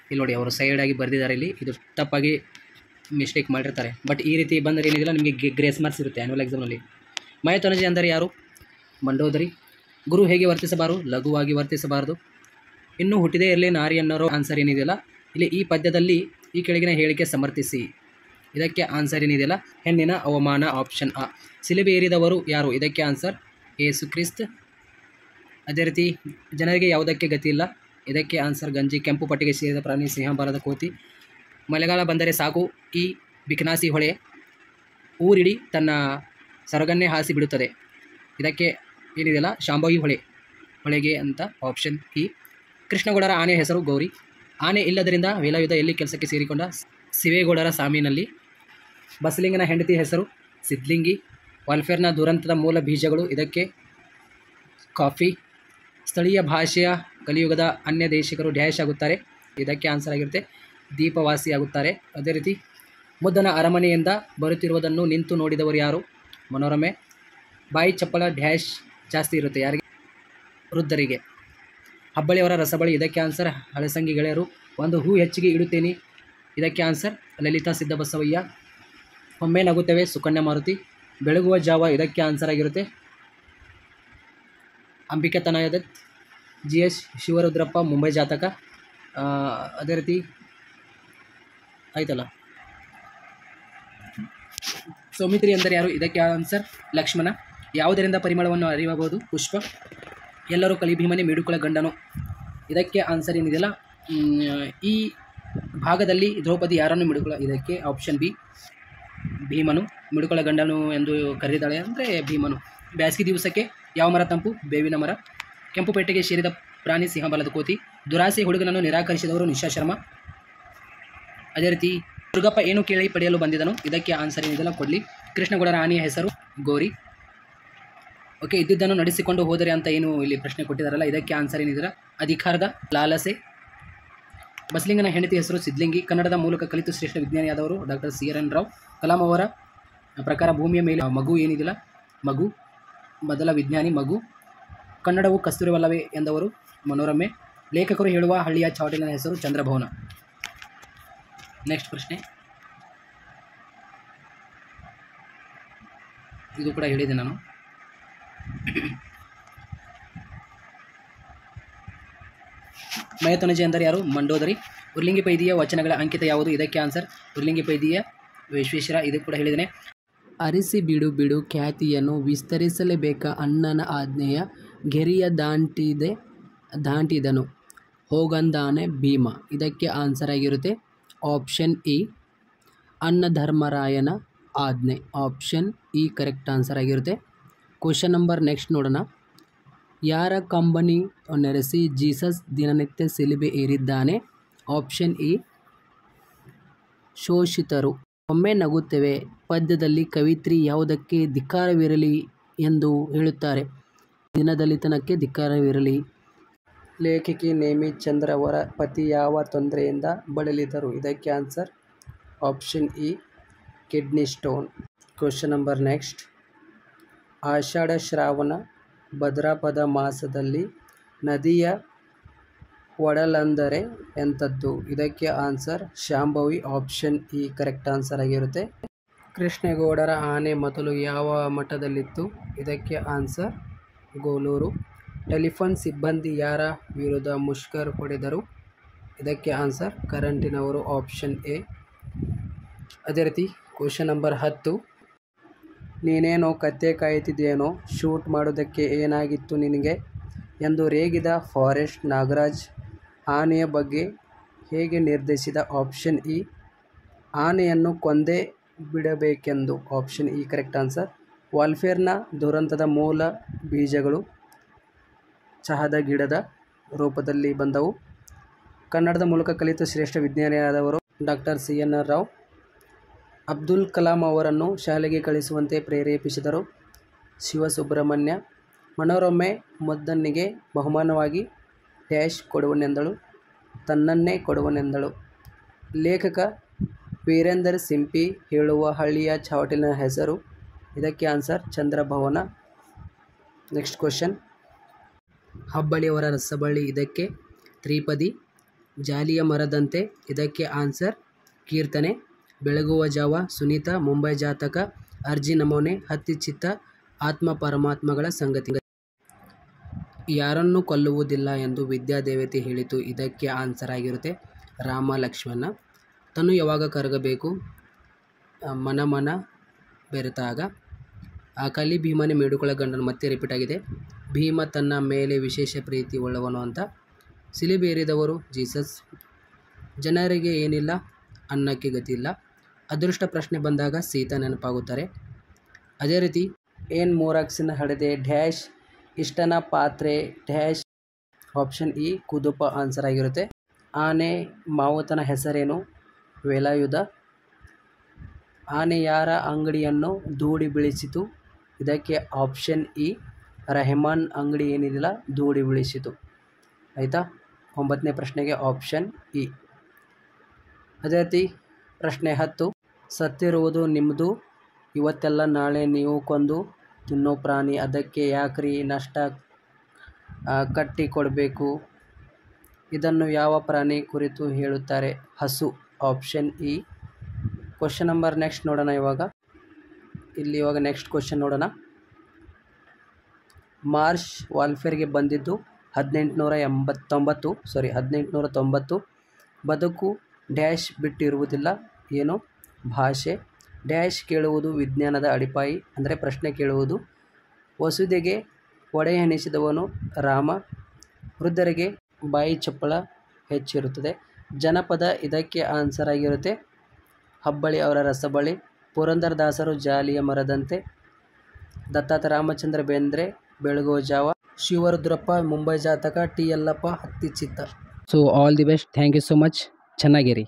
ಇಲ್ಲಿ ನೋಡಿ ಅವರು ಸೈಡಾಗಿ ಬರೆದಿದ್ದಾರೆ, ಇಲ್ಲಿ ಇದು ತಪ್ಪಾಗಿ ಮಿಸ್ಟೇಕ್ ಮಾಡಿರ್ತಾರೆ. ಬಟ್ ಈ ರೀತಿ ಬಂದರೆ ಏನಿಲ್ಲ ನಿಮಗೆ ಗ್ರೇಸ್ ಮಾರ್ಕ್ಸ್ ಇರುತ್ತೆ ಆ್ಯನ್ಯುವಲ್ ಎಕ್ಸಾಮ್ನಲ್ಲಿ. ಮಯತನುಜೆ ಅಂದರೆ ಯಾರು? ಮಂಡೋದರಿ. ಗುರು ಹೇಗೆ ವರ್ತಿಸಬಾರದು? ಲಘುವಾಗಿ ವರ್ತಿಸಬಾರದು. ಇನ್ನೂ ಹುಟ್ಟಿದೇ ಇರಲಿ ನಾರಿ ಅನ್ನೋರು ಆನ್ಸರ್ ಏನಿದೆಯಲ್ಲ ಇಲ್ಲಿ ಈ ಪದ್ಯದಲ್ಲಿ ಈ ಕೆಳಗಿನ ಹೇಳಿಕೆ ಸಮರ್ಥಿಸಿ. ಇದಕ್ಕೆ ಆನ್ಸರ್ ಏನಿದೆಯಲ್ಲ ಹೆಣ್ಣಿನ ಅವಮಾನ, ಆಪ್ಷನ್ ಅ. ಸಿಲುಬೆ ಏರಿದವರು ಯಾರು? ಇದಕ್ಕೆ ಆನ್ಸರ್ ಯೇಸು ಕ್ರಿಸ್ತ. ಅದೇ ರೀತಿ ಜನರಿಗೆ ಯಾವುದಕ್ಕೆ ಗತಿ ಇಲ್ಲ? ಇದಕ್ಕೆ ಆನ್ಸರ್ ಗಂಜಿ. ಕೆಂಪು ಪಟ್ಟಿಗೆ ಸೇರಿದ ಪ್ರಾಣಿ ಸಿಂಹ, ಬಾಲದ ಕೋತಿ. ಮಳೆಗಾಲ ಬಂದರೆ ಸಾಕು ಈ ಬಿಕನಾಸಿ ಹೊಳೆ ಊರಿಡಿ ತನ್ನ ಸರಗನ್ನೇ ಹಾಸಿ ಬಿಡುತ್ತದೆ. ಇದಕ್ಕೆ ಏನಿದೆಯಲ್ಲ ಶಾಂಭವಿ ಹೊಳೆಗೆ ಅಂತ ಆಪ್ಷನ್ ಇ. ಕೃಷ್ಣಗೌಡರ ಆನೆಯ ಹೆಸರು ಗೌರಿ. ಆನೆ ಇಲ್ಲದರಿಂದ ವೇಲಾಯುಧದಲ್ಲಿ ಕೆಲಸಕ್ಕೆ ಸೇರಿಕೊಂಡ ಶಿವೇಗೌಡರ ಸಾಮಿನಲ್ಲಿ. ಬಸಲಿಂಗನ ಹೆಂಡತಿ ಹೆಸರು ಸಿದ್ಲಿಂಗಿ. ವಾಲ್ಫೇರ್ನ ದುರಂತದ ಮೂಲ ಬೀಜಗಳು. ಇದಕ್ಕೆ ಕಾಫಿ. ಸ್ಥಳೀಯ ಭಾಷೆಯ ಕಲಿಯುಗದ ಅನ್ಯ ದೇಶಿಕರು ಡ್ಯಾಶ್ ಆಗುತ್ತಾರೆ. ಇದಕ್ಕೆ ಆನ್ಸರ್ ಆಗಿರುತ್ತೆ ದೀಪವಾಸಿ ಆಗುತ್ತಾರೆ. ಅದೇ ರೀತಿ ಮುದ್ದನ ಅರಮನೆಯಿಂದ ಬರುತ್ತಿರುವುದನ್ನು ನಿಂತು ನೋಡಿದವರು ಯಾರು? ಮನೋರಮೆ. ಬಾಯಿ ಚಪ್ಪಳ ಡ್ಯಾಶ್ ಜಾಸ್ತಿ ಇರುತ್ತೆ ಯಾರಿಗೆ? ವೃದ್ಧರಿಗೆ. ಹಬ್ಬಳಿಯವರ ರಸಬಳಿ. ಇದಕ್ಕೆ ಆನ್ಸರ್ ಹಳಸಂಗಿ ಗೆಳೆಯರು. ಒಂದು ಹೂ ಹೆಚ್ಚಿಗೆ ಇಡುತ್ತೇನೆ. ಇದಕ್ಕೆ ಆನ್ಸರ್ ಲಲಿತಾ ಸಿದ್ದಬಸವಯ್ಯ. ಒಮ್ಮೆ ನಗುತ್ತೇವೆ ಸುಕನ್ಯಾ ಮಾರುತಿ. ಬೆಳಗುವ ಜಾವ. ಇದಕ್ಕೆ ಆನ್ಸರ್ ಆಗಿರುತ್ತೆ ಅಂಬಿಕೆ ತನಯದತ್. ಜಿ ಎಸ್ ಶಿವರುದ್ರಪ್ಪ ಮುಂಬೈ ಜಾತಕ. ಅದೇ ರೀತಿ ಆಯ್ತಲ್ಲ. ಸೌಮಿತ್ರಿ ಎಂದರೆ ಯಾರು? ಇದಕ್ಕೆ ಆನ್ಸರ್ ಲಕ್ಷ್ಮಣ. ಯಾವುದರಿಂದ ಪರಿಮಳವನ್ನು ಅರಿಯಬಹುದು? ಪುಷ್ಪ. ಎಲ್ಲರೂ ಕಲಿ ಭೀಮನೆ ಮಿಡುಕುಳ ಗಂಡನು. ಇದಕ್ಕೆ ಆನ್ಸರ್ ಏನಿದೆಯಲ್ಲ ಈ ಭಾಗದಲ್ಲಿ ದ್ರೌಪದಿ ಯಾರನ್ನು ಮಿಡುಕುಳ? ಇದಕ್ಕೆ ಆಪ್ಷನ್ ಬಿ ಭೀಮನು. ಮಿಡುಕುಳ ಗಂಡನು ಎಂದು ಕರೆದಿದ್ದಾಳೆ ಅಂದರೆ ಭೀಮನು. ಬೇಸಿಗೆ ದಿವಸಕ್ಕೆ ಯಾವ ಮರ ತಂಪು? ಬೇವಿನ ಮರ. ಕೆಂಪು ಪೇಟೆಗೆ ಸೇರಿದ ಪ್ರಾಣಿ ಸಿಂಹ, ಬಾಲದ ಕೋತಿ. ದುರಾಸೆ ಹುಡುಗನನ್ನು ನಿರಾಕರಿಸಿದವರು ನಿಶಾ ಶರ್ಮಾ. ಅದೇ ರೀತಿ ದುರ್ಗಪ್ಪ ಏನು ಕೇಳಿ ಪಡೆಯಲು ಬಂದಿದ್ದನು? ಇದಕ್ಕೆ ಆನ್ಸರ್ ಏನಿದೆಯಲ್ಲ ಕೊಡ್ಲಿ. ಕೃಷ್ಣಗೌಡರ ಆನೆಯ ಹೆಸರು ಗೌರಿ. ಓಕೆ, ಇದ್ದಿದ್ದನ್ನು ನಡೆಸಿಕೊಂಡು ಹೋದರೆ ಅಂತ ಏನು ಇಲ್ಲಿ ಪ್ರಶ್ನೆ ಕೊಟ್ಟಿದ್ದಾರಲ್ಲ ಇದಕ್ಕೆ ಆನ್ಸರ್ ಏನಿದೆಯಲ್ಲ ಅಧಿಕಾರದ ಲಾಲಸೆ. ಬಸಲಿಂಗನ ಹೆಂಡತಿ ಹೆಸರು ಸಿದ್ಲಿಂಗಿ. ಕನ್ನಡದ ಮೂಲಕ ಕಲಿತು ಶ್ರೇಷ್ಠ ವಿಜ್ಞಾನಿಯಾದವರು ಡಾಕ್ಟರ್ CRN ರಾವ್. ಕಲಾಂ ಅವರ ಪ್ರಕಾರ ಭೂಮಿಯ ಮೇಲೆ ಮಗು ಏನಿದೆಯಲ್ಲ ಮಗು, ಮೊದಲ ವಿಜ್ಞಾನಿ ಮಗು. ಕನ್ನಡವು ಕಸ್ತೂರಿವಲ್ಲವೇ ಎಂದವರು ಮನೋರಮೆ. ಲೇಖಕರು ಹೇಳುವ ಹಳ್ಳಿಯ ಚಾವಟಿನ ಹೆಸರು ಚಂದ್ರಭವನ. ನೆಕ್ಸ್ಟ್ ಪ್ರಶ್ನೆ, ಇದು ಕೂಡ ಹೇಳಿದೆ ನಾನು. ಮಯತನುಜೆ ಅಂದರೆ ಯಾರು? ಮಂಡೋದರಿ. ಉರ್ಲಿಂಗಿ ಪೈದಿಯ ವಚನಗಳ ಅಂಕಿತ ಯಾವುದು? ಇದಕ್ಕೆ ಆನ್ಸರ್ ಉರ್ಲಿಂಗಿ ಪೈದಿಯ ವಿಶ್ವೇಶ್ವರ. ಇದು ಕೂಡ ಹೇಳಿದ್ದೇನೆ. ಅರಿಸಿ ಬಿಡು ಬಿಡು ಖ್ಯಾತಿಯನ್ನು ವಿಸ್ತರಿಸಲೇಬೇಕ ಅಣ್ಣನ ಆಜ್ಞೆಯ ಗೆರೆಯ ದಾಂಟಿದನು ಹೋಗಂದಾನೆ ಭೀಮ. ಇದಕ್ಕೆ ಆನ್ಸರ್ ಆಗಿರುತ್ತೆ ಆಪ್ಷನ್ ಇ ಅನ್ನಧರ್ಮರಾಯನ ಆಜ್ಞೆ. ಆಪ್ಷನ್ ಇ ಕರೆಕ್ಟ್ ಆನ್ಸರ್ ಆಗಿರುತ್ತೆ. ಕ್ವಶನ್ ನಂಬರ್ ನೆಕ್ಸ್ಟ್ ನೋಡೋಣ. ಯಾರ ಕಂಬನಿ ನೆರೆಸಿ ಜೀಸಸ್ ದಿನನಿತ್ಯ ಸಿಲುಬೆ ಏರಿದ್ದಾನೆ? Option E ಶೋಷಿತರು. ಒಮ್ಮೆ ನಗುತ್ತೇವೆ ಪದ್ಯದಲ್ಲಿ ಕವಿತ್ರಿ ಯಾವುದಕ್ಕೆ ಧಿಕ್ಕಾರವಿರಲಿ ಎಂದು ಹೇಳುತ್ತಾರೆ? ದಿನದಲಿತನಕ್ಕೆ ಧಿಕ್ಕಾರವಿರಲಿ. ಲೇಖಕಿ ನೇಮಿಚಂದ್ರ ಅವರ ಪತಿ ಯಾವ ತೊಂದರೆಯಿಂದ ಬಳಲಿದರು? ಇದಕ್ಕೆ ಆನ್ಸರ್ ಆಪ್ಷನ್ ಇ kidney stone. Question number next. Ashadha Shravana Bhadrapada ಮಾಸದಲ್ಲಿ ನದಿಯ ಒಡಲಂದರೆ ಎಂಥದ್ದು? ಇದಕ್ಕೆ ಆನ್ಸರ್ ಶಾಂಭವಿ. ಆಪ್ಷನ್ ಇ ಕರೆಕ್ಟ್ ಆನ್ಸರ್ ಆಗಿರುತ್ತೆ. ಕೃಷ್ಣೇಗೌಡರ ಆನೆ ಮೊದಲು ಯಾವ ಮಠದಲ್ಲಿತ್ತು? ಇದಕ್ಕೆ ಆನ್ಸರ್ ಗೋಲೂರು. ಟೆಲಿಫೋನ್ ಸಿಬ್ಬಂದಿ ಯಾರ ವಿರುದ್ಧ ಮುಷ್ಕರ ಹೊಡೆದರು? ಇದಕ್ಕೆ ಆನ್ಸರ್ ಕರೆಂಟಿನವರು. Option A. ಅದೇ ರೀತಿ ಕ್ವಶನ್ ನಂಬರ್ 10. ನೀನೇನೋ ಕತ್ತೆ ಕಾಯುತ್ತಿದ್ದೇನೋ, ಶೂಟ್ ಮಾಡೋದಕ್ಕೆ ಏನಾಗಿತ್ತು ನಿನಗೆ ಎಂದು ರೇಗಿದ ಫಾರೆಸ್ಟ್ ನಾಗರಾಜ್ ಆನೆಯ ಬಗ್ಗೆ ಹೇಗೆ ನಿರ್ಧರಿಸಿದ? ಆಪ್ಷನ್ ಇ ಆನೆಯನ್ನು ಕೊಂದೇ ಬಿಡಬೇಕೆಂದು. ಆಪ್ಷನ್ ಇ ಕರೆಕ್ಟ್ ಆನ್ಸರ್. ವಾಲ್ಫೇರ್ನ ದುರಂತದ ಮೂಲ ಬೀಜಗಳು ಚಹದ ಗಿಡದ ರೂಪದಲ್ಲಿ ಬಂದವು. ಕನ್ನಡದ ಮೂಲಕ ಕಲಿತು ಶ್ರೇಷ್ಠ ವಿಜ್ಞಾನಿಯಾದವರು ಡಾಕ್ಟರ್ CN ರಾವ್. ಅಬ್ದುಲ್ ಕಲಾಂ ಅವರನ್ನು ಶಾಲೆಗೆ ಕಳಿಸುವಂತೆ ಪ್ರೇರೇಪಿಸಿದರು ಶಿವಸುಬ್ರಹ್ಮಣ್ಯ. ಮನೋರಮೆ ಮುದ್ದನ್ನಿಗೆ ಬಹುಮಾನವಾಗಿ ಡ್ಯಾಶ್ ಕೊಡುವನೆಂದಳು, ತನ್ನನ್ನೇ ಕೊಡುವನೆಂದಳು. ಲೇಖಕ ವೀರೇಂದರ್ ಸಿಂಪಿ ಹೇಳುವ ಹಳ್ಳಿಯ ಚಾವಟಿನ ಹೆಸರು? ಇದಕ್ಕೆ ಆನ್ಸರ್ ಚಂದ್ರಭವನ. Next question. ಹಬ್ಬಳಿಯವರ ರಸಬಳ್ಳಿ ಇದಕ್ಕೆ ತ್ರಿಪದಿ. ಜಾಲಿಯ ಮರದಂತೆ, ಇದಕ್ಕೆ ಆನ್ಸರ್ ಕೀರ್ತನೆ. ಬೆಳಗುವ ಜಾವ, ಸುನೀತ, ಮುಂಬೈ ಜಾತಕ, ಅರ್ಜಿ ನಮೂನೆ, ಹತ್ತಿ ಚಿತ್ತ, ಆತ್ಮ ಪರಮಾತ್ಮಗಳ ಸಂಗತಿ. ಯಾರನ್ನು ಕೊಲ್ಲುವುದಿಲ್ಲ ಎಂದು ವಿದ್ಯಾದೇವತೆ ಹೇಳಿತು, ಇದಕ್ಕೆ ಆನ್ಸರ್ ಆಗಿರುತ್ತೆ ರಾಮ ಲಕ್ಷ್ಮಣ. ತನು ಯಾವಾಗ ಕರಗಬೇಕು, ಮನ ಮನ ಬೆರೆತಾಗ. ಕಲಿ ಭೀಮನೇ ಮೇಡುಕೊಳ ಗಂಡನು, ಮತ್ತೆ ರಿಪೀಟ್ ಆಗಿದೆ. ಭೀಮ ತನ್ನ ಮೇಲೆ ವಿಶೇಷ ಪ್ರೀತಿ ಉಳ್ಳವನು ಅಂತ. ಸಿಲಿಬೇರಿದವರು ಜೀಸಸ್. ಜನರಿಗೆ ಏನಿಲ್ಲ, ಅನ್ನಕ್ಕೆ ಗತಿ ಇಲ್ಲ. ಅದೃಷ್ಟ ಪ್ರಶ್ನೆ ಬಂದಾಗ ಸೀತಾ ನೆನಪಾಗುತ್ತಾರೆ. ಅದೇ ರೀತಿ ಏನು ಮೂರಾಕ್ಸಿನ ಹಡೆದೆ ಡ್ಯಾಶ್ ಇಷ್ಟನ ಪಾತ್ರೆ ಡ್ಯಾಶ್. ಆಪ್ಷನ್ ಇ ಕುದುಪ ಆನ್ಸರ್ ಆಗಿರುತ್ತೆ. ಆನೆ ಮಾವುತನ ಹೆಸರೇನು, ವೇಲಾಯುಧ. ಆನೆ ಯಾರ ಅಂಗಡಿಯನ್ನು ಧೂಳಿ ಬೀಳಿಸಿತು, ಇದಕ್ಕೆ ಆಪ್ಷನ್ ಇ ರೆಹಮಾನ್ ಅಂಗಡಿ ಏನಿದಿಲ್ಲ ಧೂಳಿ ಬೀಳಿಸಿತು. ಆಯಿತಾ. 9ನೇ ಪ್ರಶ್ನೆಗೆ ಆಪ್ಷನ್ ಇ. ಅದೇ ರೀತಿ ಪ್ರಶ್ನೆ 10. ಸತ್ತಿರುವುದು ನಿಮ್ಮದು, ಇವತ್ತೆಲ್ಲ ನಾಳೆ ನೀವು ಕೊಂದು ತಿನ್ನೋ ಪ್ರಾಣಿ, ಅದಕ್ಕೆ ಯಾಕ್ರಿ ನಷ್ಟ ಕಟ್ಟಿ ಕೊಡಬೇಕು, ಇದನ್ನು ಯಾವ ಪ್ರಾಣಿ ಕುರಿತು ಹೇಳುತ್ತಾರೆ, ಹಸು. Option E. Question number next ನೋಡೋಣ. ಇವಾಗ ನೆಕ್ಸ್ಟ್ ಕ್ವಶನ್ ನೋಡೋಣ. ಮಾರ್ಷ್ ವಾಲ್ಫೇರ್ಗೆ ಬಂದಿದ್ದು 1890. ಬದುಕು ಡ್ಯಾಶ್ ಬಿಟ್ಟಿರುವುದಿಲ್ಲ, ಏನು, ಭಾಷೆ. ಡ್ಯಾಶ್ ಕೇಳುವುದು ವಿಜ್ಞಾನದ ಅಡಿಪಾಯಿ, ಅಂದರೆ ಪ್ರಶ್ನೆ ಕೇಳುವುದು. ವಸುದೆಗೆ ಒಡೆ ಎಣಿಸಿದವನು ರಾಮ. ವೃದ್ಧರಿಗೆ ಬಾಯಿ ಚಪ್ಪಳ ಹೆಚ್ಚಿರುತ್ತದೆ. ಜನಪದ, ಇದಕ್ಕೆ ಆನ್ಸರ್ ಆಗಿರುತ್ತೆ ಹಬ್ಬಳ್ಳಿ ಅವರ ರಸಬಳ್ಳಿ. ಪುರಂದರದಾಸರು ಜಾಲಿಯ ಮರದಂತೆ. ದತ್ತಾತ ರಾಮಚಂದ್ರ ಬೇಂದ್ರೆ ಬೆಳಗುವ ಜಾವ. ಶಿವರುದ್ರಪ್ಪ ಮುಂಬೈ ಜಾತಕ. ಟಿ ಯಲ್ಲಪ್ಪ ಹತ್ತಿ ಚಿತ್ತ. So all the best. Thank you so much. Channagiri.